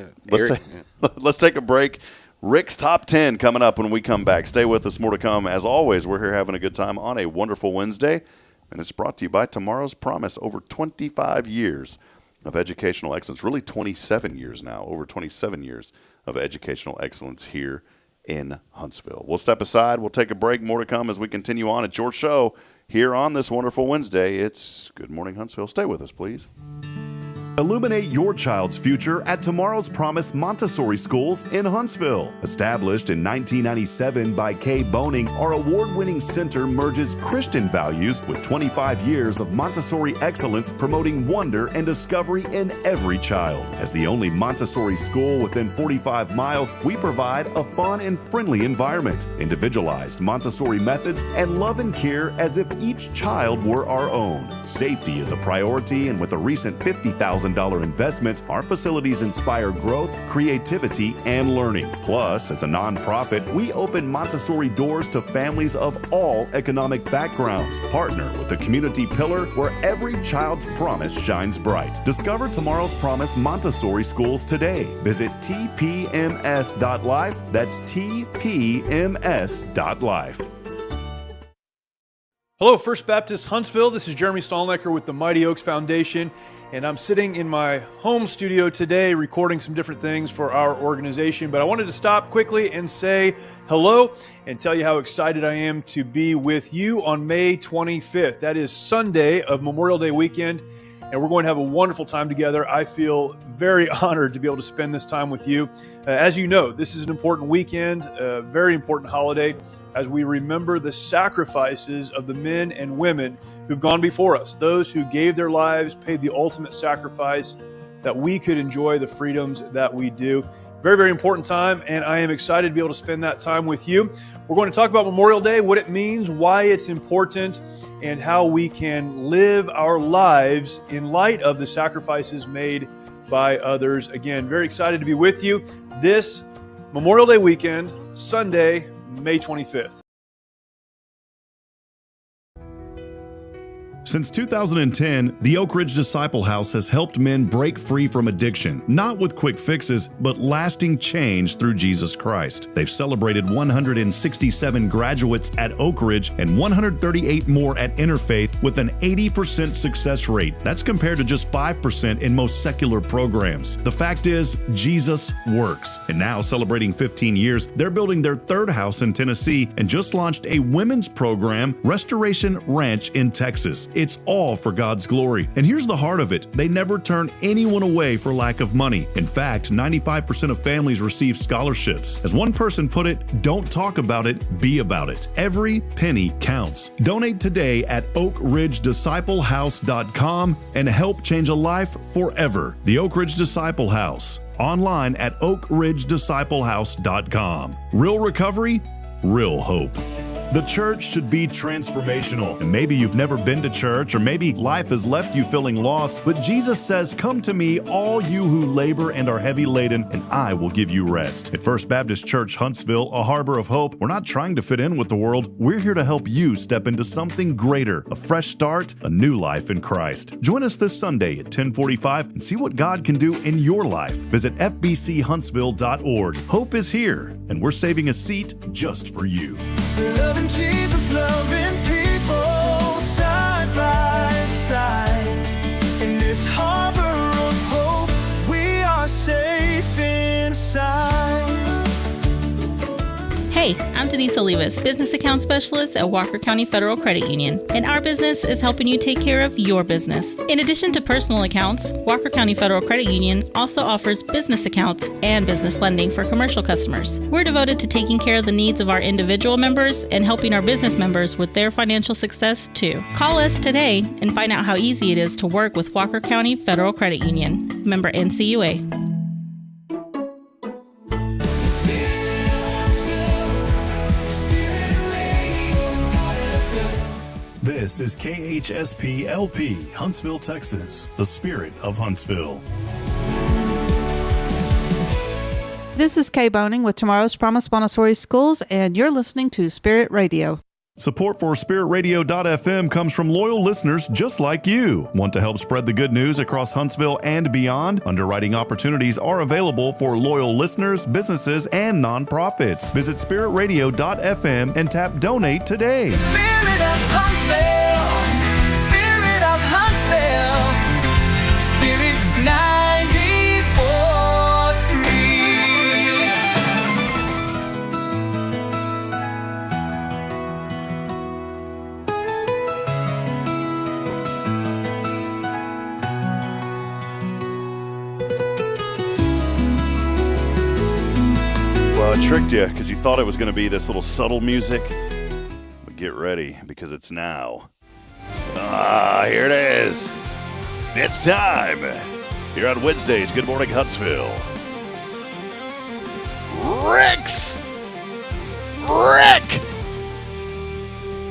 Let's take a break. Rick's Top 10 coming up when we come back. Stay with us. More to come. As always, we're here having a good time on a wonderful Wednesday, and it's brought to you by Tomorrow's Promise. Over 25 years of educational excellence. Really 27 years now. Over 27 years of educational excellence here in Huntsville. We'll step aside. We'll take a break. More to come as we continue on. It's your show here on this wonderful Wednesday. It's Good Morning Huntsville. Stay with us, please. Illuminate your child's future at Tomorrow's Promise Montessori Schools in Huntsville. Established in 1997 by Kay Boning, our award-winning center merges Christian values with 25 years of Montessori excellence, promoting wonder and discovery in every child. As the only Montessori school within 45 miles, we provide a fun and friendly environment, individualized Montessori methods, and love and care as if each child were our own. Safety is a priority, and with a recent $50,000 investment, our facilities inspire growth, creativity, and learning. Plus, as a nonprofit, we open Montessori doors to families of all economic backgrounds. Partner with the community pillar where every child's promise shines bright. Discover Tomorrow's Promise Montessori Schools today. Visit tpms.life. That's tpms.life. Hello, First Baptist Huntsville. This is Jeremy Stallnecker with the Mighty Oaks Foundation, and I'm sitting in my home studio today recording some different things for our organization. But I wanted to stop quickly and say hello and tell you how excited I am to be with you on May 25th. That is Sunday of Memorial Day weekend, and we're going to have a wonderful time together. I feel very honored to be able to spend this time with you. As you know, this is an important weekend, a very important holiday, as we remember the sacrifices of the men and women who've gone before us, those who gave their lives, paid the ultimate sacrifice that we could enjoy the freedoms that we do. Very, very important time, and I am excited to be able to spend that time with you. We're going to talk about Memorial Day, what it means, why it's important, and how we can live our lives in light of the sacrifices made by others. Again, very excited to be with you this Memorial Day weekend, Sunday, May 25th. Since 2010, the Oak Ridge Disciple House has helped men break free from addiction, not with quick fixes, but lasting change through Jesus Christ. They've celebrated 167 graduates at Oak Ridge and 138 more at Interfaith with an 80% success rate. That's compared to just 5% in most secular programs. The fact is, Jesus works. And now, celebrating 15 years, they're building their third house in Tennessee and just launched a women's program, Restoration Ranch in Texas. It's all for God's glory. And here's the heart of it. They never turn anyone away for lack of money. In fact, 95% of families receive scholarships. As one person put it, don't talk about it, be about it. Every penny counts. Donate today at oakridgedisciplehouse.com and help change a life forever. The Oak Ridge Disciple House. Online at oakridgedisciplehouse.com. Real recovery, real hope. The church should be transformational. And maybe you've never been to church, or maybe life has left you feeling lost, but Jesus says, "Come to me, all you who labor and are heavy laden, and I will give you rest." At First Baptist Church, Huntsville, a harbor of hope, we're not trying to fit in with the world. We're here to help you step into something greater, a fresh start, a new life in Christ. Join us this Sunday at 10:45 and see what God can do in your life. Visit fbchuntsville.org. Hope is here, and we're saving a seat just for you. Loving Jesus, loving people side by side. In this harbor of hope, we are safe inside. Hey, I'm Denise Olivas, Business Account Specialist at Walker County Federal Credit Union, and our business is helping you take care of your business. In addition to personal accounts, Walker County Federal Credit Union also offers business accounts and business lending for commercial customers. We're devoted to taking care of the needs of our individual members and helping our business members with their financial success too. Call us today and find out how easy it is to work with Walker County Federal Credit Union. Member NCUA. This is KHSP LP, Huntsville, Texas, the spirit of Huntsville. This is Kay Boning with Tomorrow's Promise Montessori Schools, and you're listening to Spirit Radio. Support for SpiritRadio.fm comes from loyal listeners just like you. Want to help spread the good news across Huntsville and beyond? Underwriting opportunities are available for loyal listeners, businesses, and nonprofits. Visit SpiritRadio.fm and tap Donate today. Spirit of Huntsville, Spirit of Huntsville, Spirit 94.3. Well, I tricked you because you thought it was going to be this little subtle music. But get ready because it's now. Here it is. It's time. Here on Wednesdays, Good Morning Huntsville. Rick!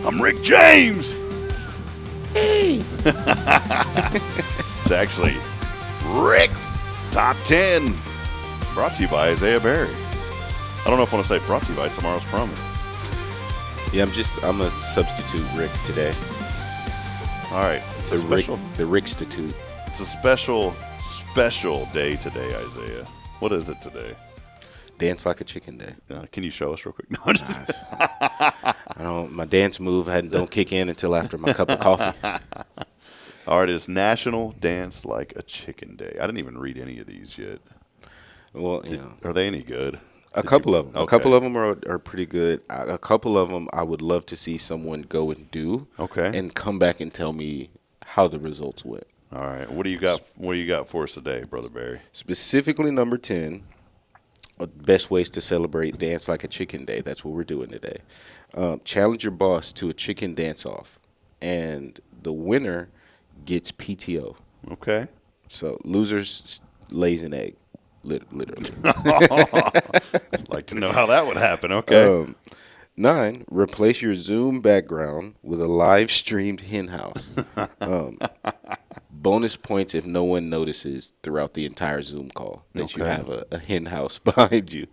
I'm Rick James. Hey. It's actually Rick Top 10. Brought to you by Isaiah Berry. I don't know if I want to say brought to you by Tomorrow's Promise. Yeah, I'm a substitute Rick today. All right. It's a special. The Rick-stitute. It's a special day today, Isaiah. What is it today? Dance Like a Chicken Day. Can you show us real quick? No, just my dance move don't kick in until after my cup of coffee. All right, it's National Dance Like a Chicken Day. I didn't even read any of these yet. Well, are they any good? A couple of them. Okay. A couple of them are pretty good. A couple of them I would love to see someone go and do. Okay. And come back and tell me how the results went. All right. What do you got? What do you got for us today, Brother Barry? Specifically, number 10. Best ways to celebrate Dance Like a Chicken Day. That's what we're doing today. Challenge your boss to a chicken dance-off, and the winner gets PTO. Okay. So losers lays an egg, literally. I'd like to know how that would happen. Okay. 9, replace your Zoom background with a live-streamed hen house. Bonus points if no one notices throughout the entire Zoom call that you have a hen house behind you.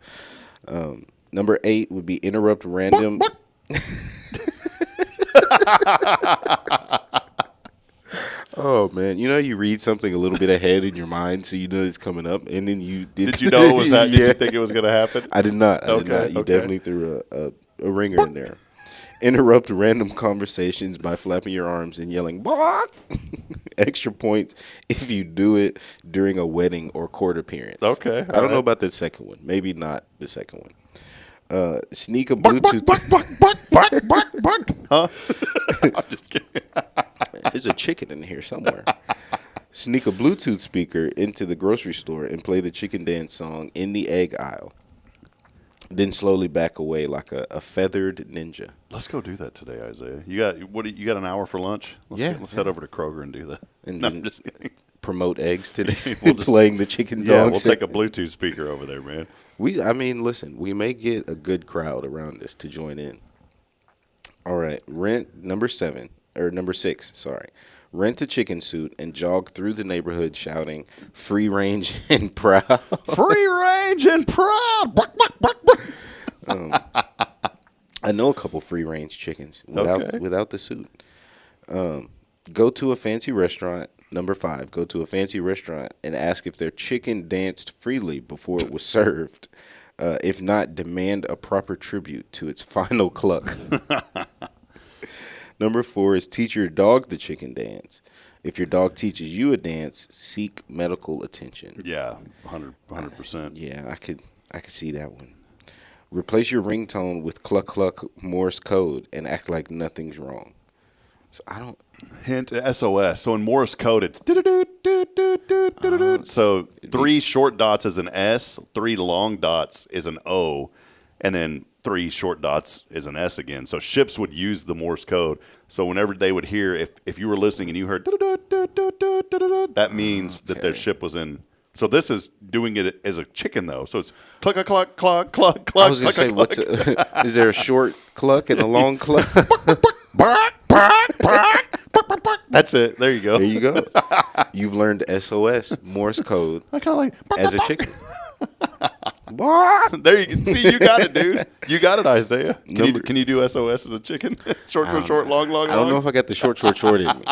Number 8 would be interrupt random. Oh, man. You know, you read something a little bit ahead in your mind, so you know it's coming up, and then you did. Did you know it was that? Did you think it was going to happen? I did not. You definitely threw a ringer in there. Interrupt random conversations by flapping your arms and yelling, "Bark!" Extra points if you do it during a wedding or court appearance. Okay. I don't know about the second one. Maybe not the second one. Sneak a Bluetooth. Huh? I'm just kidding. There's a chicken in here somewhere. Sneak a Bluetooth speaker into the grocery store and play the chicken dance song in the egg aisle. Then slowly back away like a feathered ninja. Let's go do that today, Isaiah. You got an hour for lunch? Let's head over to Kroger and do that. And no, then I'm just kidding. Promote eggs today. Playing the chicken Yeah, dog. we'll take a Bluetooth speaker over there, man. Listen, we may get a good crowd around this to join in. All right, number 6, sorry. Rent a chicken suit and jog through the neighborhood shouting, "Free range and proud." Free range and proud. I know a couple free range chickens without the suit. Go to a fancy restaurant. Number 5, go to a fancy restaurant and ask if their chicken danced freely before it was served. If not, demand a proper tribute to its final cluck. Number 4 is teach your dog the chicken dance. If your dog teaches you a dance, seek medical attention. Yeah, 100%. Yeah, I could see that one. Replace your ringtone with cluck cluck Morse code and act like nothing's wrong. So I don't. Hint SOS. So in Morse code, it's so 3 short dots is an S, 3 long dots is an O, and then 3 short dots is an S again. So ships would use the Morse code. So whenever they would hear, if you were listening and you heard that means that their ship was in. So this is doing it as a chicken though. So it's cluck cluck cluck cluck cluck. I was gonna say, is there a short cluck and a long cluck? That's it. There you go. There you go. You've learned SOS Morse code I kind of like as a chicken. There you can see. You got it, dude. You got it, Isaiah. Can you do SOS as a chicken? Short, long. I don't know if I got the short in me.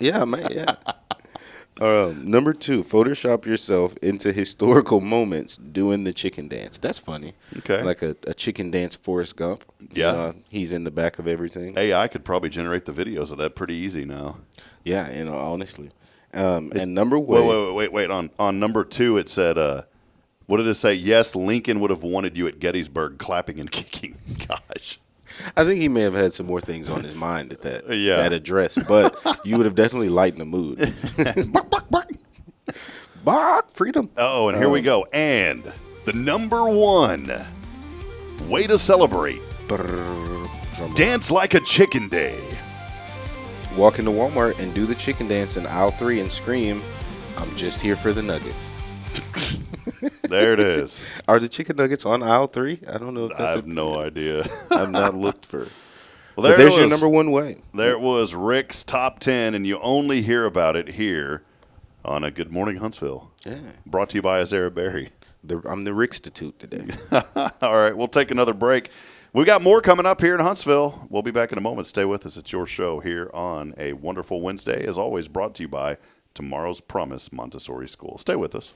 Yeah, man. Yeah. Number 2, Photoshop yourself into historical moments doing the chicken dance. That's funny. Okay. Like a chicken dance Forrest Gump. Yeah. He's in the back of everything. AI could probably generate the videos of that pretty easy now. Yeah, honestly. And number 1. Wait. On number 2, it said, what did it say? Yes, Lincoln would have wanted you at Gettysburg clapping and kicking. Gosh. I think he may have had some more things on his mind at that address, but you would have definitely lightened the mood. Bark, freedom. Oh, and here we go. And the number 1 way to celebrate. Dance like a chicken day. Walk into Walmart and do the chicken dance in aisle 3 and scream, "I'm just here for the nuggets." There it is. Are the chicken nuggets on aisle 3? I don't know if that's I have no idea. I've not looked for. Well, there's your number 1 way. There it was, Rick's Top 10, and you only hear about it here on a Good Morning Huntsville. Yeah. Brought to you by Azara Berry. I'm the Rickstitute today. All right, we'll take another break. We've got more coming up here in Huntsville. We'll be back in a moment. Stay with us. It's your show here on a wonderful Wednesday, as always, brought to you by Tomorrow's Promise Montessori School. Stay with us.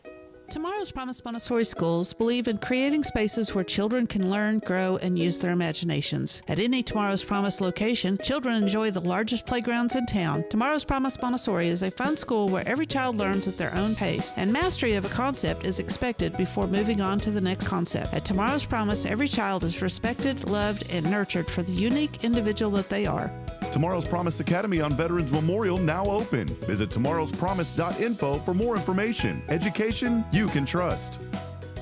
Tomorrow's Promise Montessori Schools believe in creating spaces where children can learn, grow, and use their imaginations. At any Tomorrow's Promise location, children enjoy the largest playgrounds in town. Tomorrow's Promise Montessori is a fun school where every child learns at their own pace, and mastery of a concept is expected before moving on to the next concept. At Tomorrow's Promise, every child is respected, loved, and nurtured for the unique individual that they are. Tomorrow's Promise Academy on Veterans Memorial now open. Visit tomorrowspromise.info for more information. Education you can trust.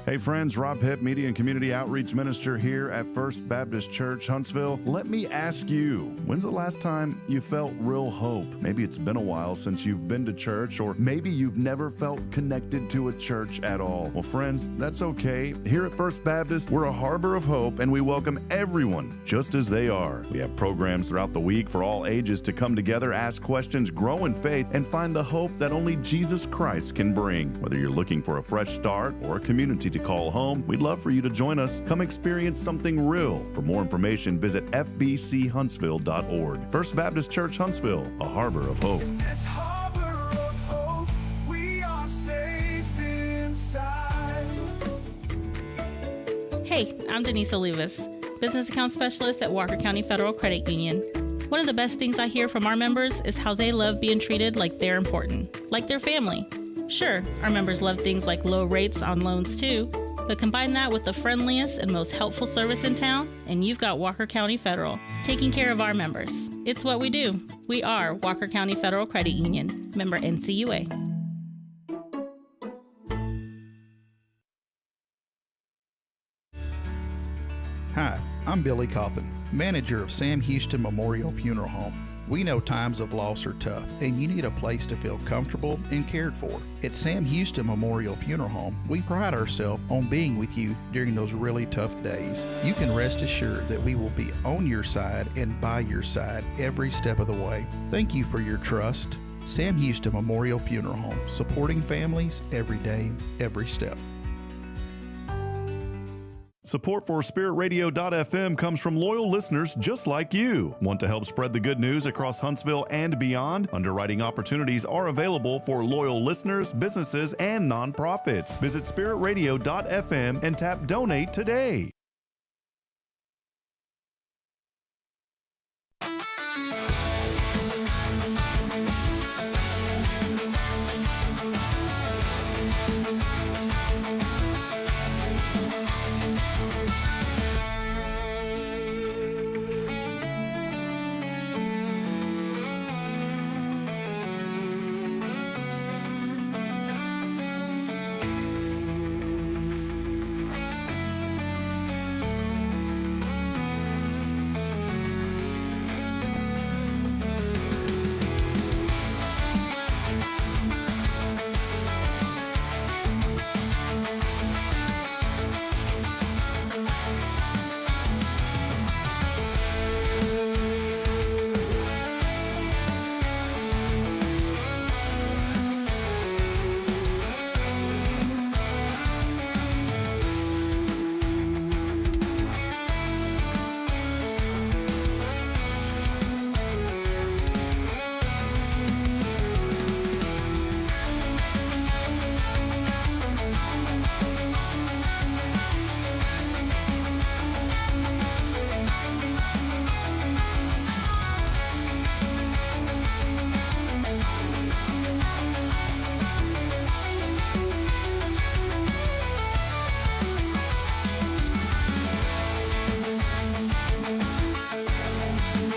Hey friends, Rob Hipp, Media and Community Outreach Minister here at First Baptist Church, Huntsville. Let me ask you, when's the last time you felt real hope? Maybe it's been a while since you've been to church, or maybe you've never felt connected to a church at all. Well friends, that's okay. Here at First Baptist, we're a harbor of hope and we welcome everyone just as they are. We have programs throughout the week for all ages to come together, ask questions, grow in faith, and find the hope that only Jesus Christ can bring. Whether you're looking for a fresh start or a community to call home, we'd love for you to join us. Come experience something real. For more information, visit fbchuntsville.org. First Baptist Church Huntsville, a harbor of hope. This harbor of hope, we are safe inside. Hey, I'm Denise Olivas, Business Account Specialist at Walker County Federal Credit Union. One of the best things I hear from our members is how they love being treated like they're important, like their family. Sure, our members love things like low rates on loans too, But combine that with the friendliest and most helpful service in town, and you've got Walker County Federal, taking care of our members. It's what we do. We are Walker County Federal Credit Union, member NCUA. Hi, I'm Billy Cawthon, manager of Sam Houston Memorial Funeral Home. We know times of loss are tough, and you need a place to feel comfortable and cared for. At Sam Houston Memorial Funeral Home, we pride ourselves on being with you during those really tough days. You can rest assured that we will be on your side and by your side every step of the way. Thank you for your trust. Sam Houston Memorial Funeral Home, supporting families every day, every step. Support for SpiritRadio.fm comes from loyal listeners just like you. Want to help spread the good news across Huntsville and beyond? Underwriting opportunities are available for loyal listeners, businesses, and nonprofits. Visit SpiritRadio.fm and tap Donate today.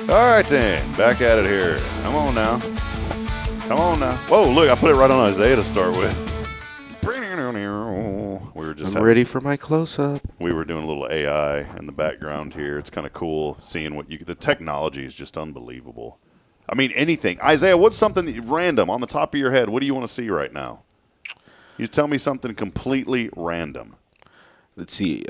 All right, then. Back at it here. Come on now. Come on now. Whoa, look, I put it right on Isaiah to start with. We were just ready for my close-up. We were doing a little AI in the background here. It's kind of cool seeing what the technology is just unbelievable. I mean, anything. Isaiah, what's something random on the top of your head? What do you want to see right now? You tell me something completely random. Let's see.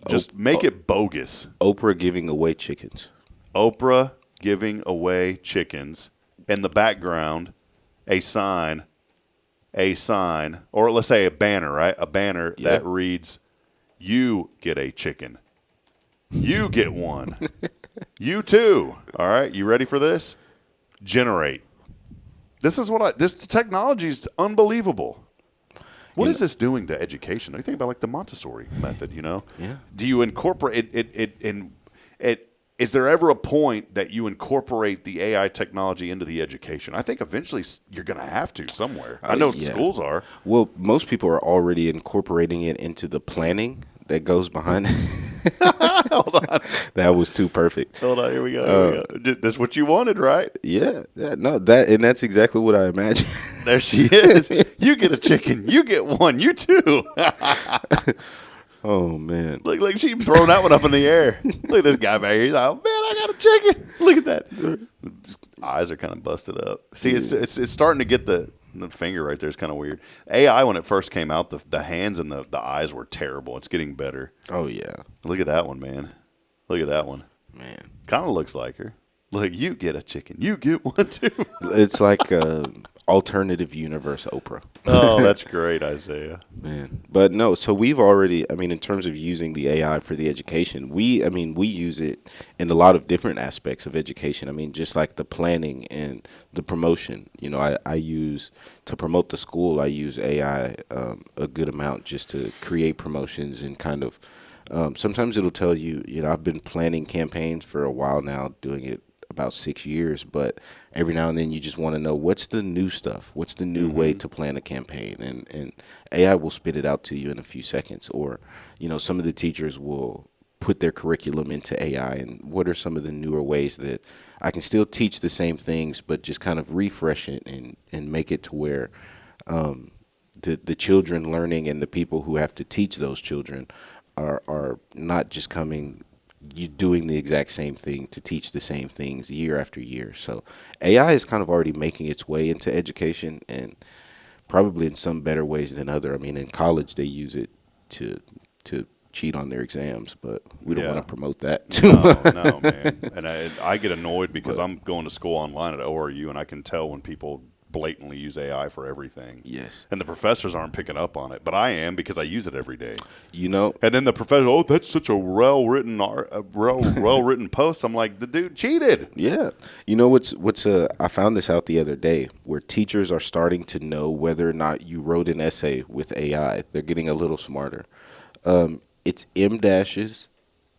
Just make it bogus. Oprah giving away chickens. Oprah giving away chickens. In the background, a sign, or let's say a banner, right? A banner that reads, "You get a chicken. You get one. You too." All right, you ready for this? Generate. This technology is unbelievable. What is this doing to education? You think about like the Montessori method, Yeah. Do you incorporate it? Is there ever a point that you incorporate the AI technology into the education? I think eventually you're going to have to somewhere. I know schools are. Well, most people are already incorporating it into the planning that goes behind it. Hold on. That was too perfect. Hold on. Here we go. That's what you wanted, right? Yeah. No, that's exactly what I imagined. There she is. You get a chicken. You get one. You too. Oh, man. Look, she throwing that one up in the air. Look at this guy back here. He's like, oh, man, I got a chicken. Look at that. Eyes are kind of busted up. See, it's starting to get the finger right there is kind of weird. AI, when it first came out, the hands and the eyes were terrible. It's getting better. Oh, yeah. Look at that one, man. Look at that one. Man. Kind of looks like her. Look, you get a chicken. You get one, too. It's like alternative universe Oprah. Oh, that's great, Isaiah. Man. But no, so we've already, in terms of using the AI for the education, we use it in a lot of different aspects of education. Just like the planning and the promotion. I use, to promote the school, I use AI a good amount just to create promotions and kind of, sometimes it'll tell you, I've been planning campaigns for a while now, doing it about 6 years, but every now and then you just want to know what's the new stuff, what's the new way to plan a campaign, and AI will spit it out to you in a few seconds. Or, some of the teachers will put their curriculum into AI, and what are some of the newer ways that I can still teach the same things, but just kind of refresh it and make it to where the children learning and the people who have to teach those children are not just doing the exact same thing to teach the same things year after year. So AI is kind of already making its way into education, and probably in some better ways than other. I mean, in college they use it to cheat on their exams, but we don't want to promote that. No, man. And I get annoyed because I'm going to school online at ORU, and I can tell when people blatantly use AI for everything. Yes. And the professors aren't picking up on it, but I am because I use it every day. And then the professor, that's such a well-written post. I'm like, the dude cheated. Yeah. I found this out the other day, where teachers are starting to know whether or not you wrote an essay with AI. They're getting a little smarter. It's M dashes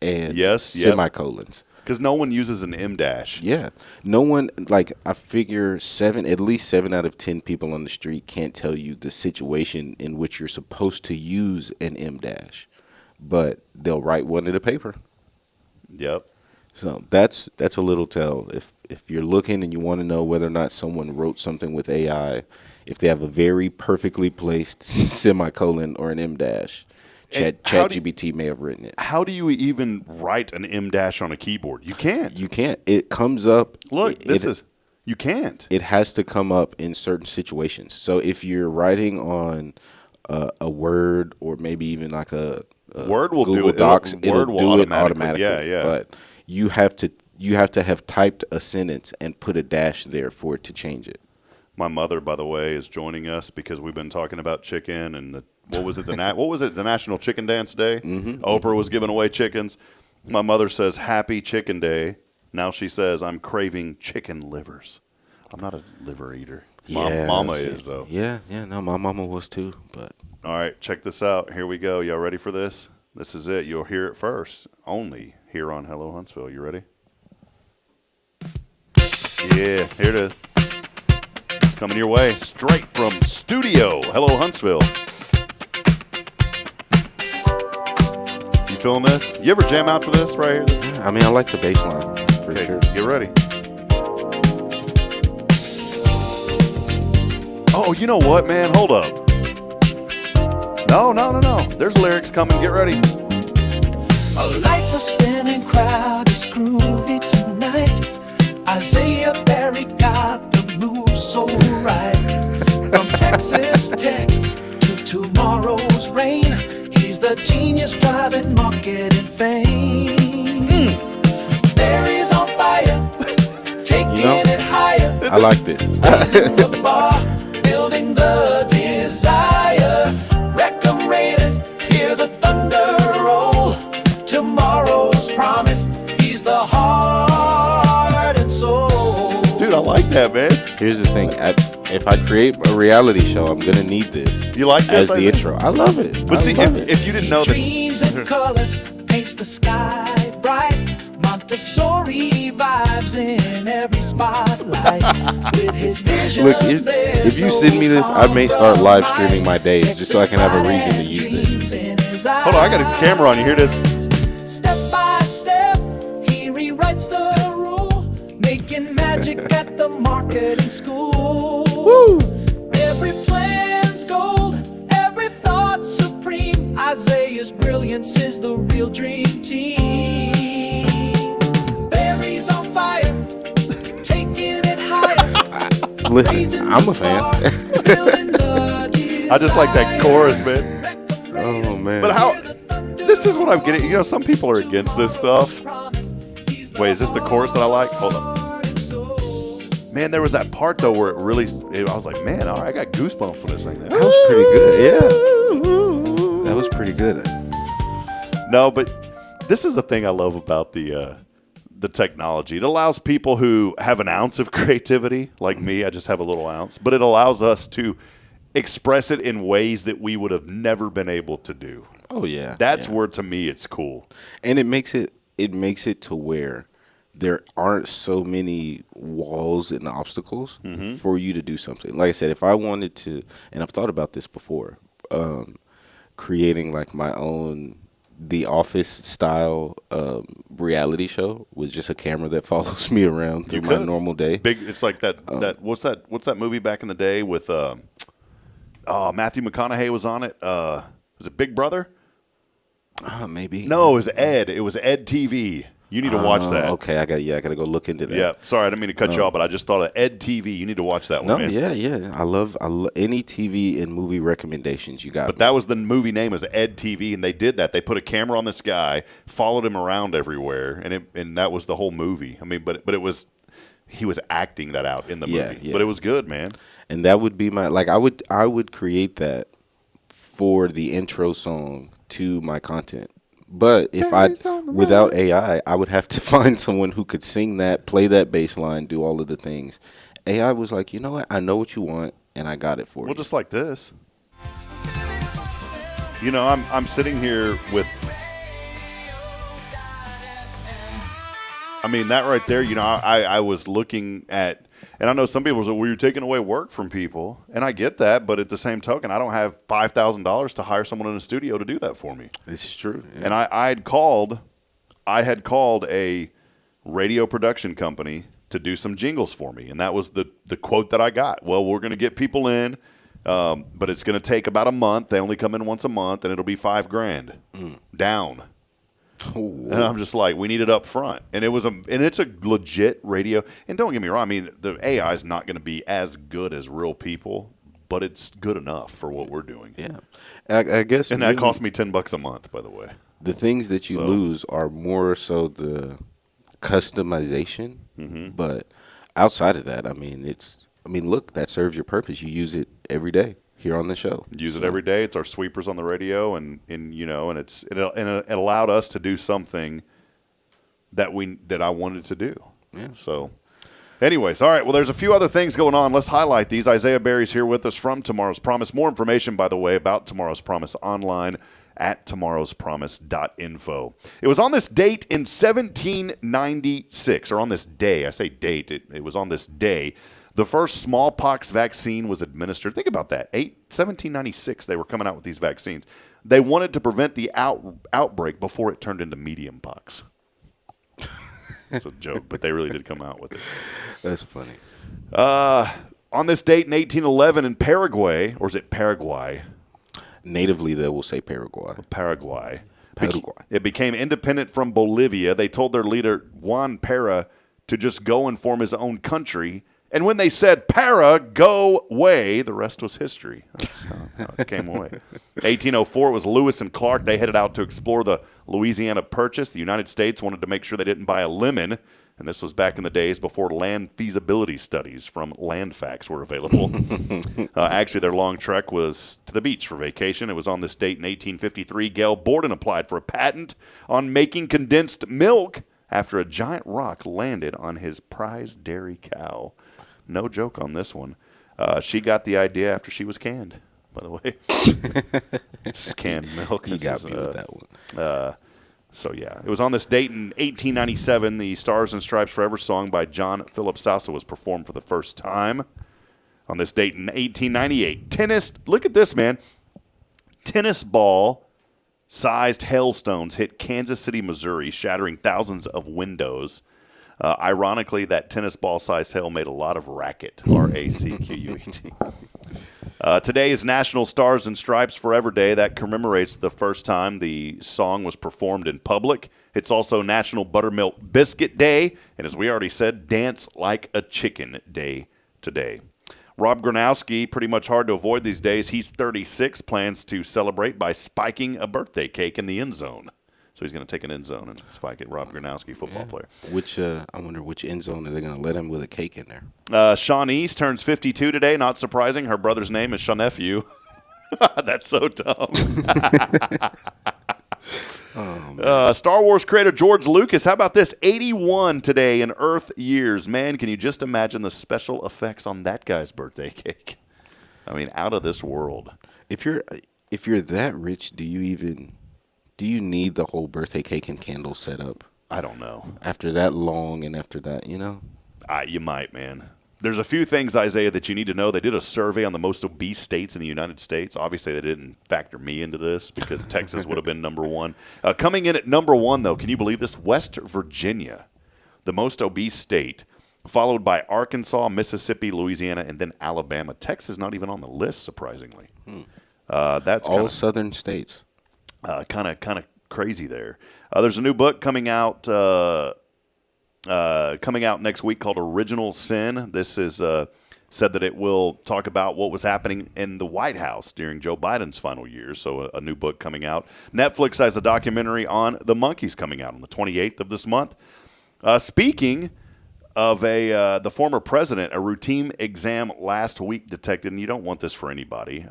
and semicolons. Because no one uses an M dash. Yeah. No one, I figure at least 7 out of 10 people on the street can't tell you the situation in which you're supposed to use an M dash, but they'll write one in a paper. Yep. So that's a little tell. If you're looking and you want to know whether or not someone wrote something with AI, if they have a very perfectly placed semicolon or an M dash, ChatGPT may have written it. How do you even write an M dash on a keyboard? You can't. You can't. It comes up. Look, you can't. It has to come up in certain situations. So if you're writing on a Word, or maybe even like a Word will Google do it. Docs, Word will do it automatically. Yeah. But you have to have typed a sentence and put a dash there for it to change it. My mother, by the way, is joining us because we've been talking about chicken and what was it? The National Chicken Dance Day. Oprah was giving away chickens. My mother says, "Happy Chicken Day." Now she says, "I'm craving chicken livers." I'm not a liver eater. Mama is though. Yeah. No, my mama was too. But all right, check this out. Here we go. Y'all ready for this? This is it. You'll hear it first, only here on Hello Huntsville. You ready? Yeah, here it is. It's coming your way straight from studio. Hello Huntsville. You feeling this? You ever jam out to this right here? Yeah, I mean, I like the bass line for sure. Get ready. Oh, you know what, man? Hold up. No. There's lyrics coming. Get ready. Lights are spinning, crowd is groovy tonight. Isaiah Berry got the move so right. From Texas Tech to tomorrow's rain, he's the genius driving marketing fame. Berry's on fire, taking it higher. I like this. Raising the bar, building the desire. Wreck-em Raiders, hear the thunder roll. Tomorrow's promise, he's the heart and soul. Dude, I like that, man. Here's the thing. If I create a reality show, I'm going to need this. You like this? As the intro. I love it. But see, if you didn't know that. Dreams and colors, paints the sky bright. Montessori vibes in every spotlight. With his vision. Look, if you send me this, I may start live streaming my days just so I can have a reason to use this. Hold on, I got a camera on you. Here it is. Step by step, he rewrites the rule, making magic at the marketing school. Woo! Every plan's gold, every thought supreme. Isaiah's brilliance is the real dream team. Berry's on fire, taking it higher. Listen, I'm a fan. I just like that chorus, man. Oh, man. But this is what I'm getting. You know, some people are against this stuff. Wait, is this the chorus that I like? Hold on. Man, there was that part, though, where I was like, man, all right, I got goosebumps when I sang that. That was pretty good, yeah. That was pretty good. No, but this is the thing I love about the technology. It allows people who have an ounce of creativity, like me, I just have a little ounce, but it allows us to express it in ways that we would have never been able to do. Oh, yeah. That's where, to me, it's cool. And it makes it to where there aren't so many walls and obstacles for you to do something. Like I said, if I wanted to, and I've thought about this before, creating like my own The Office style reality show with just a camera that follows me around through my normal day. It's like that. What's that movie back in the day with Matthew McConaughey was on it. Was it Big Brother? Maybe. No, it was Ed. It was Ed TV. You need to watch that. Okay, I gotta go look into that. Yeah, sorry, I didn't mean to cut you off, but I just thought of Ed TV. You need to watch that one. No, man. yeah. I love any TV and movie recommendations you got. But that was the movie name, was Ed TV, and they did that. They put a camera on this guy, followed him around everywhere, and that was the whole movie. I mean, but it was, he was acting that out in the movie. Yeah. But it was good, man. And that would be my, like, I would create that for the intro song to my content. But if without AI, I would have to find someone who could sing that, play that bass line, do all of the things. AI was like, you know what? I know what you want, and I got it for you. Well, just like this. You know, I'm sitting here with, I mean, that right there, you know, I was looking at, and I know some people say, well, you're taking away work from people. And I get that, but at the same token, I don't have $5,000 to hire someone in a studio to do that for me. This is true. Yeah. And I had called a radio production company to do some jingles for me. And that was the quote that I got. Well, we're going to get people in, but it's going to take about a month. They only come in once a month, and it'll be $5,000 down. Ooh. And I'm just like, we need it up front. And it's a legit radio. And don't get me wrong, I mean, the AI is not going to be as good as real people, but it's good enough for what we're doing. Yeah. I guess. And that cost me $10 a month, by the way. The things that you lose are more so the customization. But outside of that, I mean, look, that serves your purpose. You use it every day here on the show. Use it every day. It's our sweepers on the radio, and you know, and it allowed us to do something that I wanted to do. Yeah. So, anyways, all right. Well, there's a few other things going on. Let's highlight these. Isaiah Berry's here with us from Tomorrow's Promise. More information, by the way, about Tomorrow's Promise online at tomorrowspromise.info. It was on this date in 1796, or on this day. I say date. It was on this day. The first smallpox vaccine was administered. Think about that. 1796, they were coming out with these vaccines. They wanted to prevent the outbreak before it turned into medium pox. It's a joke, but they really did come out with it. That's funny. On this date in 1811 in Paraguay, or is it Paraguay? Natively, they will say Paraguay. Paraguay. Paraguay. It became independent from Bolivia. They told their leader, Juan Para, to just go and form his own country. And when they said, Para, go away, the rest was history. That's how it came away. 1804, it was Lewis and Clark. They headed out to explore the Louisiana Purchase. The United States wanted to make sure they didn't buy a lemon. And this was back in the days before land feasibility studies from LandFacts were available. Actually, their long trek was to the beach for vacation. It was on this date in 1853. Gail Borden applied for a patent on making condensed milk after a giant rock landed on his prized dairy cow. No joke on this one. She got the idea after she was canned, by the way. Just canned milk. You got me with that one. So, yeah. It was on this date in 1897. The Stars and Stripes Forever song by John Philip Sousa was performed for the first time. On this date in 1898, tennis, look at this, man. Tennis ball-sized hailstones hit Kansas City, Missouri, shattering thousands of windows. Ironically, that tennis ball-sized hail made a lot of racket, R-A-C-Q-U-E-T. Today is National Stars and Stripes Forever Day. That commemorates the first time the song was performed in public. It's also National Buttermilk Biscuit Day, and as we already said, Dance Like a Chicken Day today. Rob Gronowski, pretty much hard to avoid these days. He's 36, plans to celebrate by spiking a birthday cake in the end zone. So he's going to take an end zone and spike it. Rob Gronowski, football player. I wonder which end zone are they going to let him with a cake in there? Shawnese turns 52 today. Not surprising. Her brother's name is Shawnephew. That's so dumb. Star Wars creator George Lucas. How about this? 81 today in Earth years. Man, can you just imagine the special effects on that guy's birthday cake? I mean, out of this world. If you're that rich, do you need the whole birthday cake and candle set up? I don't know. After that long and after that, You might, man. There's a few things, Isaiah, that you need to know. They did a survey on the most obese states in the United States. Obviously, they didn't factor me into this because Texas would have been number one. Coming in at number one, though, can you believe this? West Virginia, the most obese state, followed by Arkansas, Mississippi, Louisiana, and then Alabama. Texas not even on the list, surprisingly. That's all southern states. Kind of crazy there. There's a new book coming out next week called Original Sin. This is said that it will talk about what was happening in the White House during Joe Biden's final years. So a new book coming out. Netflix has a documentary on the monkeys coming out on the 28th of this month. Speaking of the former president, a routine exam last week detected, and you don't want this for anybody,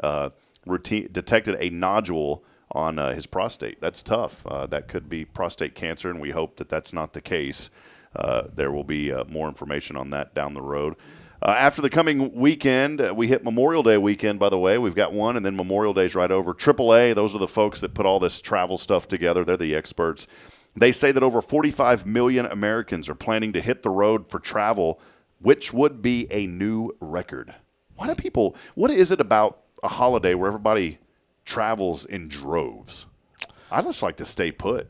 detected a nodule on his prostate. That's tough. That could be prostate cancer, and we hope that that's not the case. There will be more information on that down the road. After the coming weekend, we hit Memorial Day weekend, by the way. We've got one, and then Memorial Day's right over. AAA, those are the folks that put all this travel stuff together. They're the experts. They say that over 45 million Americans are planning to hit the road for travel, which would be a new record. What is it about a holiday where everybody travels in droves? I just like to stay put.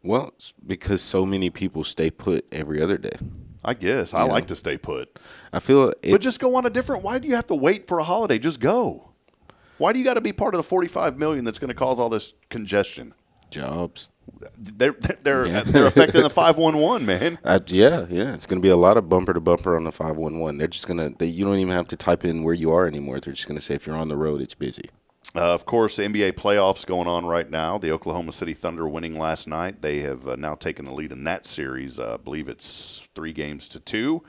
Well, it's because so many people stay put every other day. I guess. I like to stay put. I feel but just go on a different. Why do you have to wait for a holiday? Just go. Why do you got to be part of the 45 million that's going to cause all this congestion? Jobs. They're affecting the 511, man. Yeah. It's going to be a lot of bumper to bumper on the 511. They're just going to. You don't even have to type in where you are anymore. They're just going to say if you're on the road, it's busy. Of course, the NBA playoffs going on right now. The Oklahoma City Thunder winning last night. They have now taken the lead in that series. I believe it's 3-2,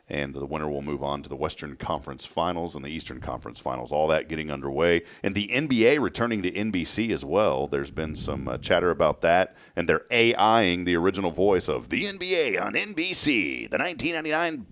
and the winner will move on to the Western Conference Finals and the Eastern Conference Finals. All that getting underway. And the NBA returning to NBC as well. There's been some chatter about that, and they're AIing the original voice of the NBA on NBC, the 1999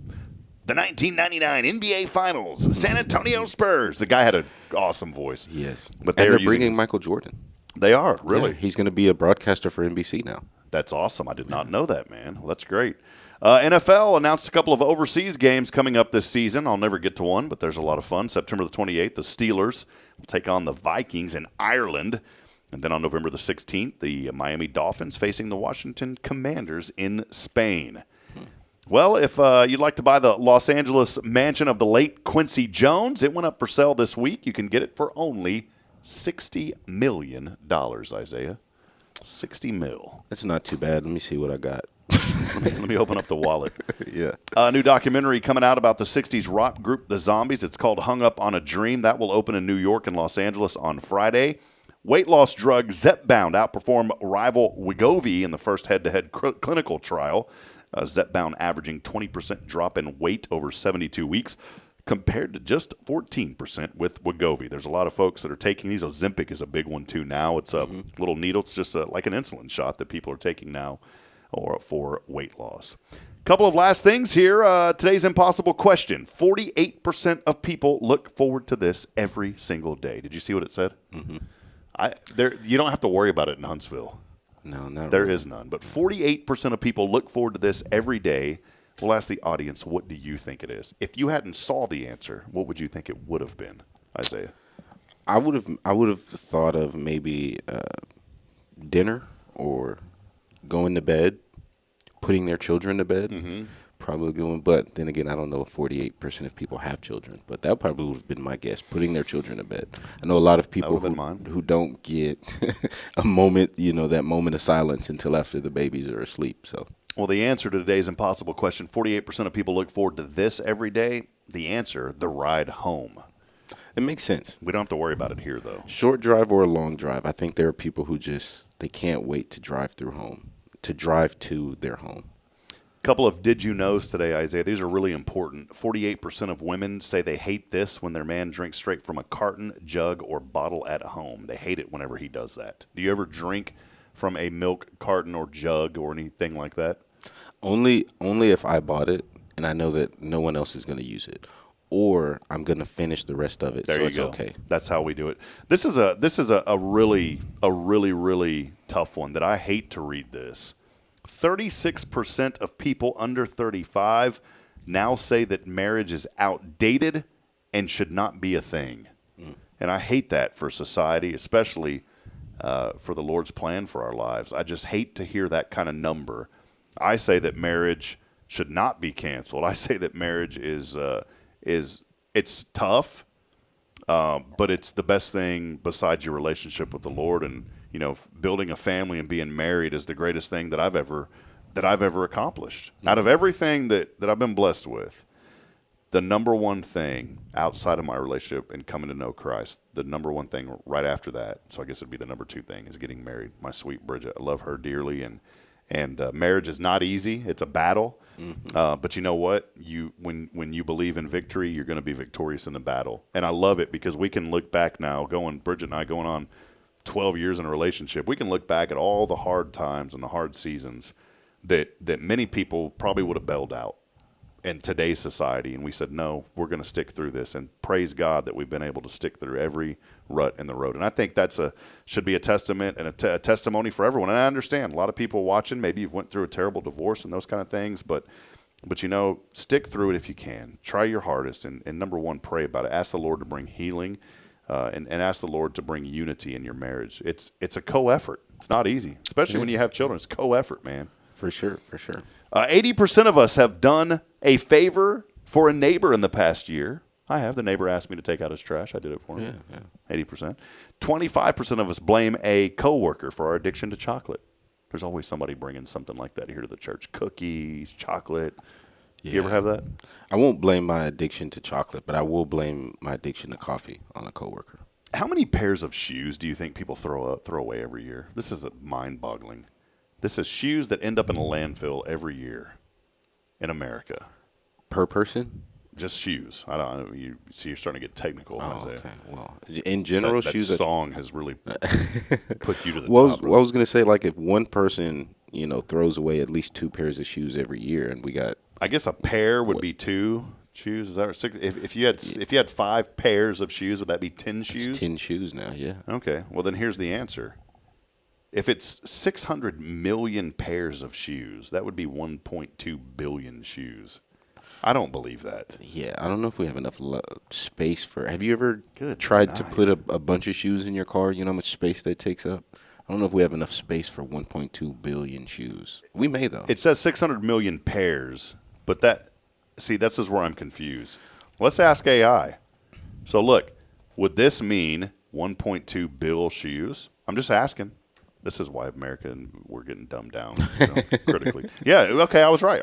NBA Finals, the San Antonio Spurs. The guy had an awesome voice. Yes. But they're bringing Michael Jordan. They are, really. Yeah, he's going to be a broadcaster for NBC now. That's awesome. I did not know that, man. Well, that's great. NFL announced a couple of overseas games coming up this season. I'll never get to one, but there's a lot of fun. September the 28th, the Steelers will take on the Vikings in Ireland. And then on November the 16th, the Miami Dolphins facing the Washington Commanders in Spain. Well, if you'd like to buy the Los Angeles mansion of the late Quincy Jones, it went up for sale this week. You can get it for only $60 million, Isaiah. 60 mil. That's not too bad. Let me see what I got. Let me open up the wallet. Yeah. A new documentary coming out about the 60s rock group, The Zombies. It's called Hung Up on a Dream. That will open in New York and Los Angeles on Friday. Weight loss drug Zepbound outperformed rival Wegovy in the first head-to-head clinical trial. Zepbound averaging 20% drop in weight over 72 weeks compared to just 14% with Wegovy. There's a lot of folks that are taking these. Ozempic is a big one, too, now. It's a little needle. It's just like an insulin shot that people are taking now for weight loss. Couple of last things here. Today's impossible question. 48% of people look forward to this every single day. Did you see what it said? Mm-hmm. You don't have to worry about it in Huntsville. No, not There really. is none. But 48% of people look forward to this every day. We'll ask the audience, what do you think it is? If you hadn't saw the answer, what would you think it would have been, Isaiah? I would have thought of maybe dinner or going to bed, putting their children to bed. Mm-hmm. Probably going, but then again, I don't know if 48% of people have children, but that probably would have been my guess, putting their children to bed. I know a lot of people who don't get a moment, that moment of silence until after the babies are asleep. So, well, the answer to today's impossible question, 48% of people look forward to this every day. The answer, the ride home. It makes sense. We don't have to worry about it here, though. Short drive or a long drive. I think there are people who they can't wait to drive to their home. Couple of did you knows today, Isaiah. These are really important. 48% of women say they hate this when their man drinks straight from a carton, jug, or bottle at home. They hate it whenever he does that. Do you ever drink from a milk carton or jug or anything like that? Only if I bought it and I know that no one else is going to use it, or I'm going to finish the rest of it. There so you it's go. Okay. That's how we do it. This is a really tough one that I hate to read this. 36% of people under 35 now say that marriage is outdated and should not be a thing. And I hate that for society, especially for the Lord's plan for our lives. I just hate to hear that kind of number. I say that marriage should not be canceled. I say that marriage is it's tough, but it's the best thing besides your relationship with the Lord. And building a family and being married is the greatest thing that I've ever accomplished. Out of everything that I've been blessed with, the number one thing outside of my relationship and coming to know Christ, the number one thing right after that, so I guess it'd be the number two thing, is getting married. My sweet Bridget, I love her dearly, and marriage is not easy. It's a battle. But you know what? When you believe in victory, you're going to be victorious in the battle. And I love it because we can look back now, Bridget and I going on 12 years in a relationship. We can look back at all the hard times and the hard seasons that many people probably would have bailed out in today's society. And we said, no, we're going to stick through this. And praise God that we've been able to stick through every rut in the road. And I think should be a testament and a testimony for everyone. And I understand a lot of people watching, maybe you've went through a terrible divorce and those kind of things, but stick through it if you can. Try your hardest. And number one, pray about it. Ask the Lord to bring healing and ask the Lord to bring unity in your marriage. It's a co-effort. It's not easy, especially when you have children. It's co-effort, man. For sure. 80% of us have done a favor for a neighbor in the past year. I have. The neighbor asked me to take out his trash. I did it for him. Yeah. 80%. 25% of us blame a coworker for our addiction to chocolate. There's always somebody bringing something like that here to the church. Cookies, chocolate. Yeah. You ever have that? I won't blame my addiction to chocolate, but I will blame my addiction to coffee on a coworker. How many pairs of shoes do you think people throw away every year? This is mind-boggling. This is shoes that end up in a landfill every year in America. Per person? Just shoes. I don't know. You see, you're starting to get technical. Oh, okay. Well, in general, that shoes. That song has really put you to the top. I was going to say, like, if one person, throws away at least 2 pairs of shoes every year, and we got. I guess a pair would be 2 shoes. Is that 6? If you had 5 pairs of shoes, would that be 10 shoes? It's 10 shoes now. Yeah. Okay. Well, then here's the answer. If it's 600 million pairs of shoes, that would be 1.2 billion shoes. I don't believe that. Yeah, I don't know if we have enough space for. Have you ever tried to put a bunch of shoes in your car? You know how much space that takes up? I don't know if we have enough space for 1.2 billion shoes. We may, though. It says 600 million pairs, but this is where I'm confused. Let's ask AI. So, look, would this mean 1.2 bill shoes? I'm just asking. This is why we're getting dumbed down critically. Yeah, okay, I was right.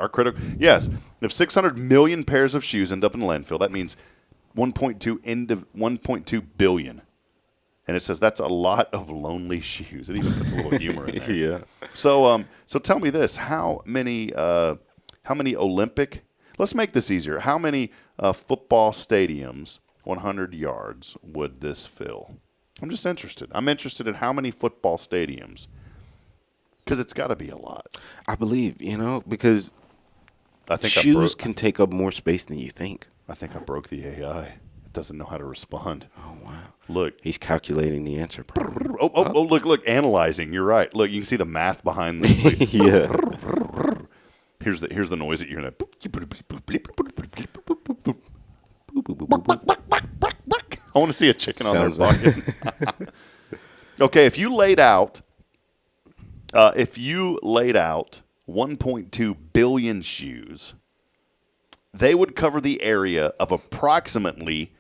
Yes, if 600 million pairs of shoes end up in the landfill, that means 1.2 billion. And it says that's a lot of lonely shoes. It even puts a little humor in there. Yeah. So tell me this: how many Olympic? Let's make this easier. How many football stadiums, 100 yards, would this fill? I'm just interested. I'm interested in how many football stadiums, because it's got to be a lot. I believe, because I think shoes can take up more space than you think. I think I broke the AI. It doesn't know how to respond. Oh, wow. Look. He's calculating the answer. Oh, look, analyzing. You're right. Look, you can see the math behind the Yeah. Here's the noise that you're going to. I want to see a chicken on their bucket. Okay, if you laid out 1.2 billion shoes, they would cover the area of approximately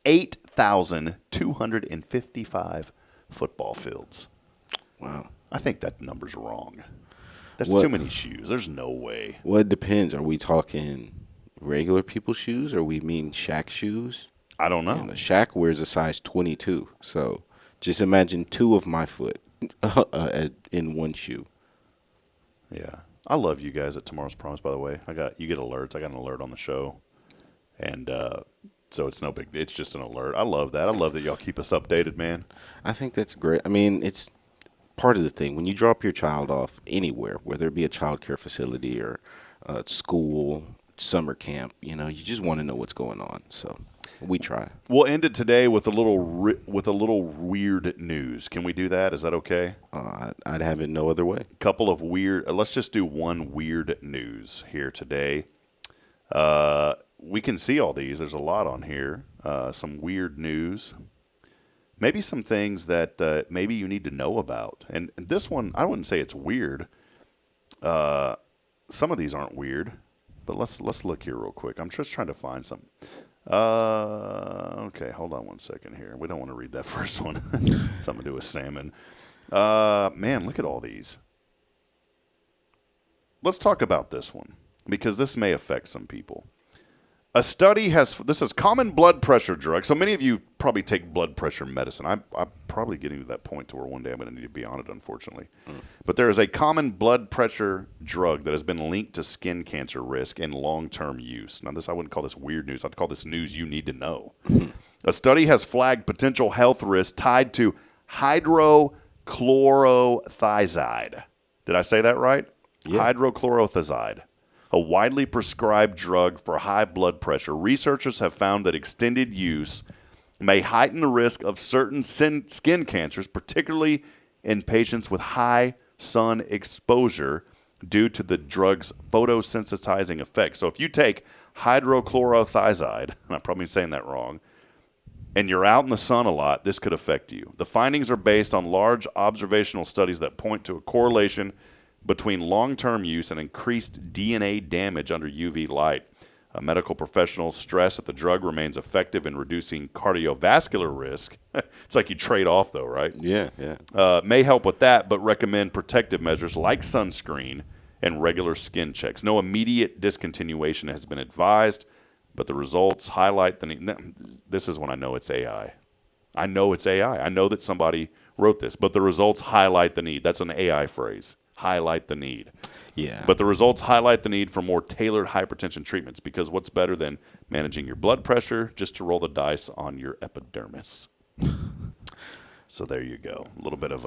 8,255 football fields. Wow. I think that number's wrong. That's too many shoes. There's no way. Well, it depends. Are we talking regular people's shoes, or we mean Shaq shoes? I don't know. Shaq wears a size 22, so just imagine 2 of my foot in one shoe. Yeah, I love you guys at Tomorrow's Promise. By the way, you get alerts. I got an alert on the show, and so it's no big. It's just an alert. I love that. I love that y'all keep us updated, man. I think that's great. I mean, it's part of the thing when you drop your child off anywhere, whether it be a child care facility or school, summer camp. You just want to know what's going on. So. We try. We'll end it today with a little weird news. Can we do that? Is that okay? I'd have it no other way. Couple of weird. Let's just do one weird news here today. We can see all these. There's a lot on here. Some weird news. Maybe some things that maybe you need to know about. And this one, I wouldn't say it's weird. Some of these aren't weird, but let's look here real quick. I'm just trying to find something. Okay, hold on one second here. We don't want to read that first one. Something to do with salmon. Man, look at all these. Let's talk about this one because this may affect some people. A study this is common blood pressure drug. So many of you probably take blood pressure medicine. I'm probably getting to that point to where one day I'm going to need to be on it, unfortunately. But there is a common blood pressure drug that has been linked to skin cancer risk in long-term use. Now, I wouldn't call this weird news. I'd call this news you need to know. A study has flagged potential health risks tied to hydrochlorothiazide. Did I say that right? Yeah. Hydrochlorothiazide. A widely prescribed drug for high blood pressure. Researchers have found that extended use may heighten the risk of certain skin cancers, particularly in patients with high sun exposure due to the drug's photosensitizing effect. So if you take hydrochlorothiazide, and I'm probably saying that wrong, and you're out in the sun a lot, this could affect you. The findings are based on large observational studies that point to a correlation between long-term use and increased DNA damage under UV light. Medical professionals stress that the drug remains effective in reducing cardiovascular risk. It's like you trade off, though, right? Yeah. May help with that, but recommend protective measures like sunscreen and regular skin checks. No immediate discontinuation has been advised, but the results highlight the need. This is when I know it's AI. I know it's AI. I know that somebody wrote this, but the results highlight the need. That's an AI phrase. Highlight the need. Yeah. But the results highlight the need for more tailored hypertension treatments because what's better than managing your blood pressure just to roll the dice on your epidermis? So there you go. A little bit of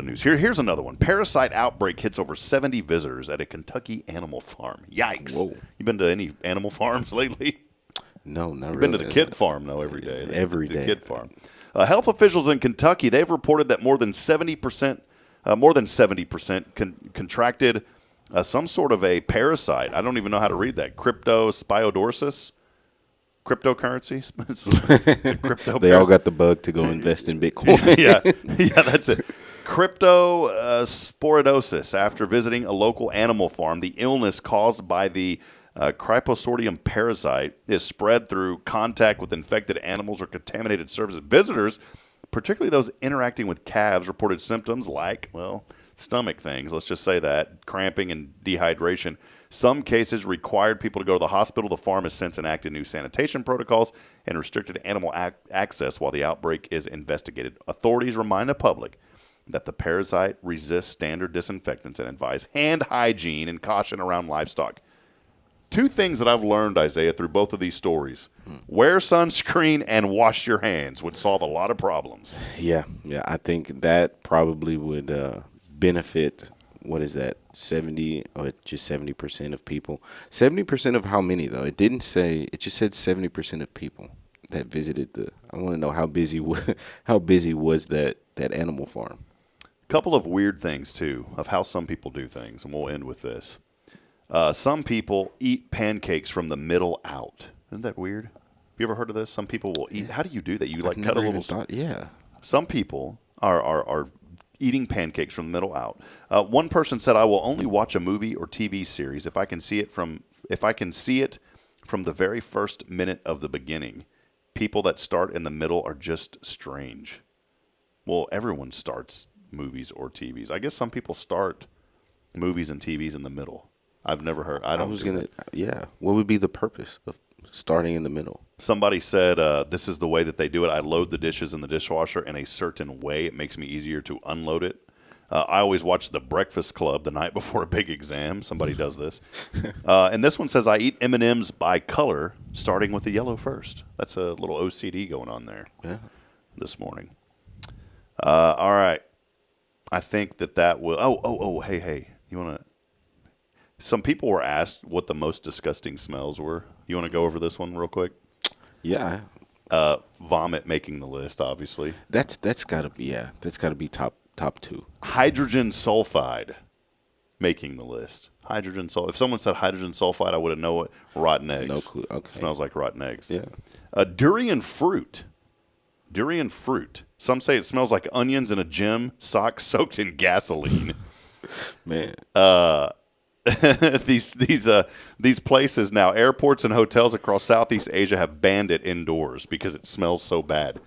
news. Here's another one. Parasite outbreak hits over 70 visitors at a Kentucky animal farm. Yikes. Whoa. You been to any animal farms lately? No, not You've really. been to the kid farm, though, every day. Every the day. Kid farm. Health officials in Kentucky, they've reported that more than 70% contracted some sort of a parasite. I don't even know how to read that. Cryptosporidosis? Cryptocurrency? It's a crypto They all got the bug to go invest in Bitcoin. yeah, that's it. Cryptosporidosis. After visiting a local animal farm, the illness caused by the Cryposordium parasite is spread through contact with infected animals or contaminated surfaces. Visitors, particularly those interacting with calves, reported symptoms like, stomach things, let's just say that, cramping and dehydration. Some cases required people to go to the hospital. The farm has since enacted new sanitation protocols and restricted animal access while the outbreak is investigated. Authorities remind the public that the parasite resists standard disinfectants and advise hand hygiene and caution around livestock. Two things that I've learned, Isaiah, through both of these stories. Wear sunscreen and wash your hands would solve a lot of problems. Yeah. I think that probably would benefit, what is that, 70 or just 70% of people? 70% of how many, though? It didn't say, it just said 70% of people that visited I want to know how busy was that animal farm. A couple of weird things, too, of how some people do things, and we'll end with this. Some people eat pancakes from the middle out. Isn't that weird? Have you ever heard of this? Some people will eat. How do you do that? You cut a little. Yeah. Some people are eating pancakes from the middle out. One person said, "I will only watch a movie or TV series if I can see it from the very first minute of the beginning. People that start in the middle are just strange." Well, everyone starts movies or TVs. I guess some people start movies and TVs in the middle. I've never heard. What would be the purpose of starting in the middle? Somebody said, this is the way that they do it. I load the dishes in the dishwasher in a certain way. It makes me easier to unload it. I always watch The Breakfast Club the night before a big exam. Somebody does this. And this one says, I eat M&Ms by color, starting with the yellow first. That's a little OCD going on there this morning. All right. I think that will... Hey. You want to... Some people were asked what the most disgusting smells were. You want to go over this one real quick? Yeah. Vomit making the list, obviously. That's gotta be top two. Hydrogen sulfide making the list. Hydrogen sulfide. If someone said hydrogen sulfide, I would have known it. Rotten eggs. No clue. Okay. Smells like rotten eggs. Yeah. Durian fruit. Durian fruit. Some say it smells like onions in a gym sock soaked in gasoline. Man. These places now, airports and hotels across Southeast Asia have banned it indoors because it smells so bad.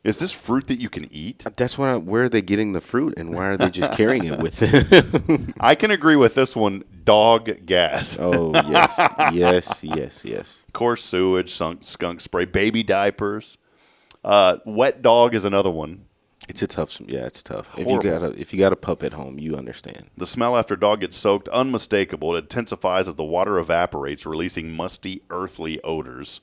Is this fruit that you can eat? That's where are they getting the fruit, and why are they just carrying it with them? I can agree with this one. Dog gas. Oh, yes. Coarse sewage, skunk spray, baby diapers. Wet dog is another one. It's tough. Horrible. If you got a pup at home, you understand. The smell after dog gets soaked, unmistakable. It intensifies as the water evaporates, releasing musty, earthly odors.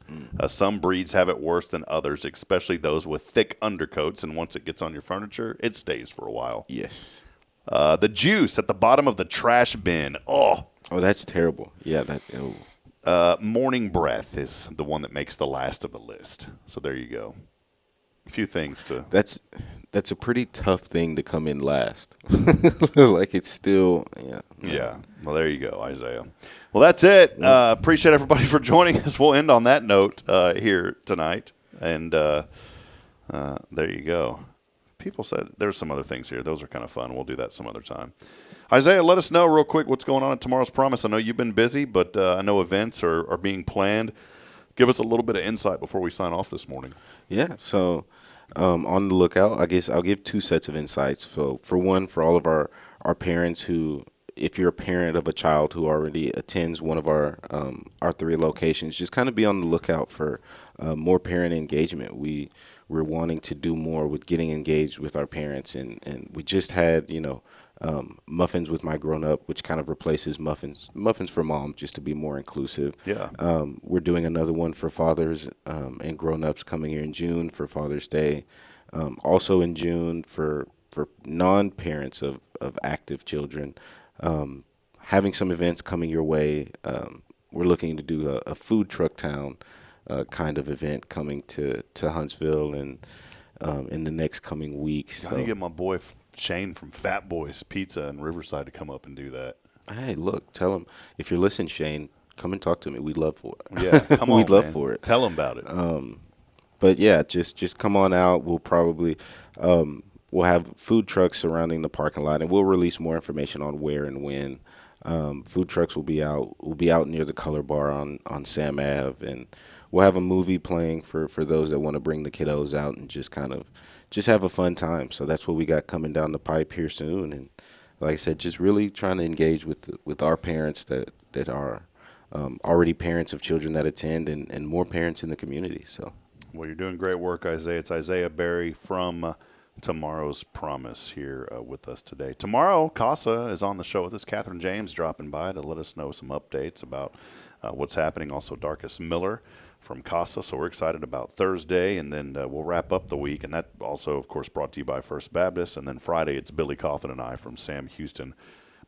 Some breeds have it worse than others, especially those with thick undercoats. And once it gets on your furniture, it stays for a while. Yes. The juice at the bottom of the trash bin. Oh, that's terrible. Yeah, morning breath is the one that makes the last of the list. So there you go. A few things to. That's a pretty tough thing to come in last. Like it's still, Yeah. Well, there you go, Isaiah. Well, that's it. Appreciate everybody for joining us. We'll end on that note here tonight. And there you go. People said there's some other things here. Those are kind of fun. We'll do that some other time. Isaiah, let us know real quick what's going on at Tomorrow's Promise. I know you've been busy, but I know events are being planned. Give us a little bit of insight before we sign off this morning. Yeah, so on the lookout, I guess I'll give two sets of insights. So for one, for all of our parents who, if you're a parent of a child who already attends one of our 3 locations, just kind of be on the lookout for more parent engagement. We're wanting to do more with getting engaged with our parents, and we just had, muffins with my grown-up, which kind of replaces muffins for mom, just to be more inclusive. Yeah. We're doing another one for fathers and grown-ups coming here in June for Father's Day. Also in June for non-parents of active children. Having some events coming your way. We're looking to do a food truck town kind of event coming to Huntsville and in the next coming weeks. I need to get my boy Shane from Fat Boys Pizza in Riverside to come up and do that. Hey, look, tell him, if you're listening, Shane, come and talk to me. We'd love for it. Yeah, come on, We'd love man. for it. Tell him about it. But yeah, just come on out. We'll probably we'll have food trucks surrounding the parking lot, and we'll release more information on where and when. Food trucks will be out. We'll be out near the Color Bar on Sam Ave, and we'll have a movie playing for those that want to bring the kiddos out and just have a fun time. So that's what we got coming down the pipe here soon. And like I said, just really trying to engage with our parents that are already parents of children that attend, and more parents in the community. So, well, you're doing great work, Isaiah. It's Isaiah Berry from Tomorrow's Promise here with us today. Tomorrow, Casa is on the show with us. Catherine James dropping by to let us know some updates about what's happening. Also, Darkus Miller from Casa. So we're excited about Thursday, and then we'll wrap up the week. And that also, of course, brought to you by First Baptist. And then Friday, it's Billy Cawthon and I from Sam Houston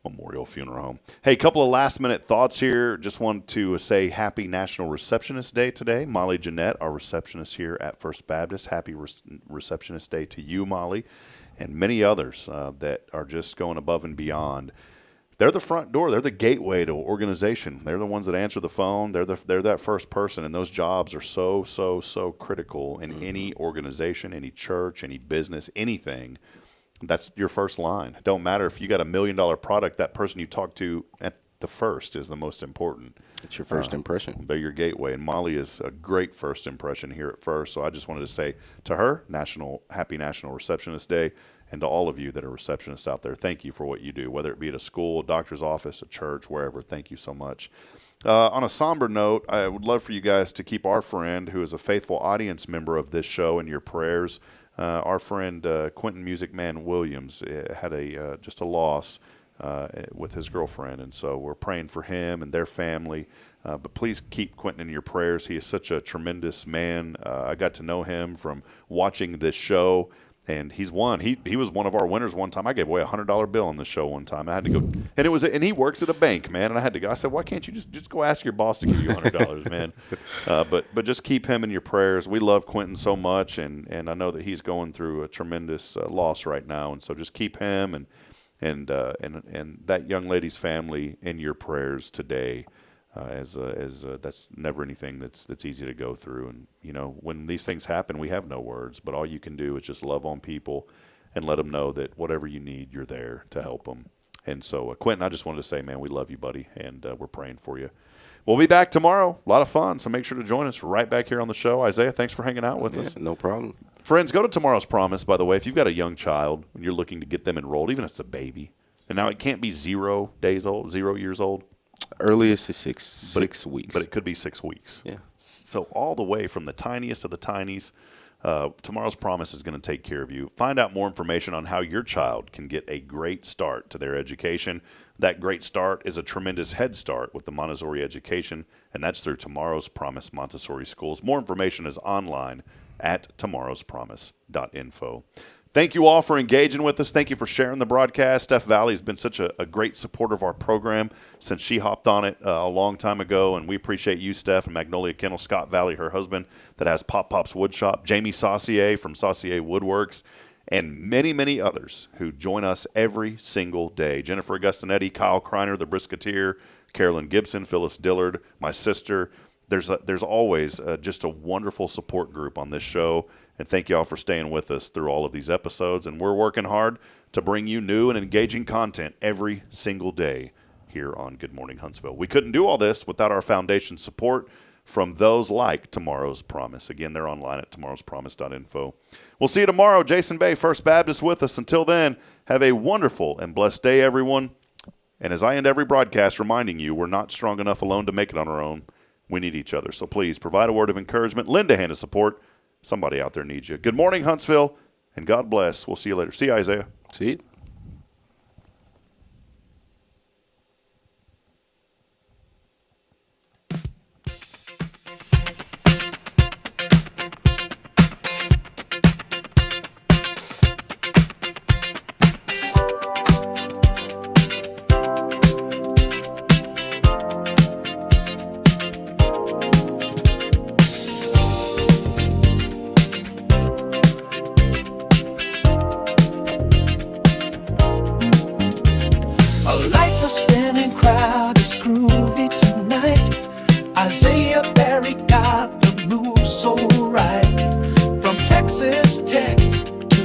Memorial Funeral Home. Hey, a couple of last-minute thoughts here. Just wanted to say happy National Receptionist Day today. Molly Jeanette, our receptionist here at First Baptist. Happy Receptionist Day to you, Molly, and many others that are just going above and beyond. They're the front door. They're the gateway to organization. They're the ones that answer the phone. They're that first person, and those jobs are so critical in any organization, any church, any business, anything. That's your first line. Don't matter if you got $1 million product, that person you talk to at the first is the most important. It's your first impression. They're your gateway, and Molly is a great first impression here at First. So I just wanted to say to her, Happy National Receptionist Day, and to all of you that are receptionists out there, thank you for what you do, whether it be at a school, a doctor's office, a church, wherever. Thank you so much. On a somber note, I would love for you guys to keep our friend, who is a faithful audience member of this show, in your prayers. Our friend Quentin Music Man Williams had just a loss with his girlfriend, and so we're praying for him and their family. But please keep Quentin in your prayers. He is such a tremendous man. I got to know him from watching this show. And he's won. He was one of our winners one time. I gave away $100 bill on the show one time. I had to go, and he works at a bank, man. And I had to go. I said, why can't you just go ask your boss to give you $100, man? But just keep him in your prayers. We love Quentin so much, and I know that he's going through a tremendous loss right now. And so just keep him and that young lady's family in your prayers today. As that's never anything that's easy to go through. And, you know, when these things happen, we have no words, but all you can do is just love on people and let them know that whatever you need, you're there to help them. And so, Quentin, I just wanted to say, man, we love you, buddy, and we're praying for you. We'll be back tomorrow. A lot of fun, so make sure to join us right back here on the show. Isaiah, thanks for hanging out with us. No problem. Friends, go to Tomorrow's Promise, by the way. If you've got a young child and you're looking to get them enrolled, even if it's a baby, and now it can't be 0 years old. Earliest is six weeks. But it could be 6 weeks. Yeah. So all the way from the tiniest of the tinies, Tomorrow's Promise is going to take care of you. Find out more information on how your child can get a great start to their education. That great start is a tremendous head start with the Montessori education, and that's through Tomorrow's Promise Montessori Schools. More information is online at tomorrowspromise.info. Thank you all for engaging with us. Thank you for sharing the broadcast. Steph Valley has been such a great supporter of our program since she hopped on it a long time ago, and we appreciate you, Steph, and Magnolia Kennel, Scott Valley, her husband, that has Pop Pop's Wood Shop, Jamie Saucier from Saucier Woodworks, and many, many others who join us every single day. Jennifer Augustinetti, Kyle Kreiner, the Brisketeer, Carolyn Gibson, Phyllis Dillard, my sister. There's always just a wonderful support group on this show. And thank you all for staying with us through all of these episodes. And we're working hard to bring you new and engaging content every single day here on Good Morning Huntsville. We couldn't do all this without our foundation support from those like Tomorrow's Promise. Again, they're online at tomorrowspromise.info. We'll see you tomorrow. Jason Bay, First Baptist, with us. Until then, have a wonderful and blessed day, everyone. And as I end every broadcast, reminding you, we're not strong enough alone to make it on our own. We need each other. So please provide a word of encouragement. Lend a hand of support. Somebody out there needs you. Good morning, Huntsville, and God bless. We'll see you later. See you, Isaiah. See you.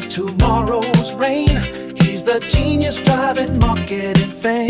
Tomorrow's rain. He's the genius driving marketing fame.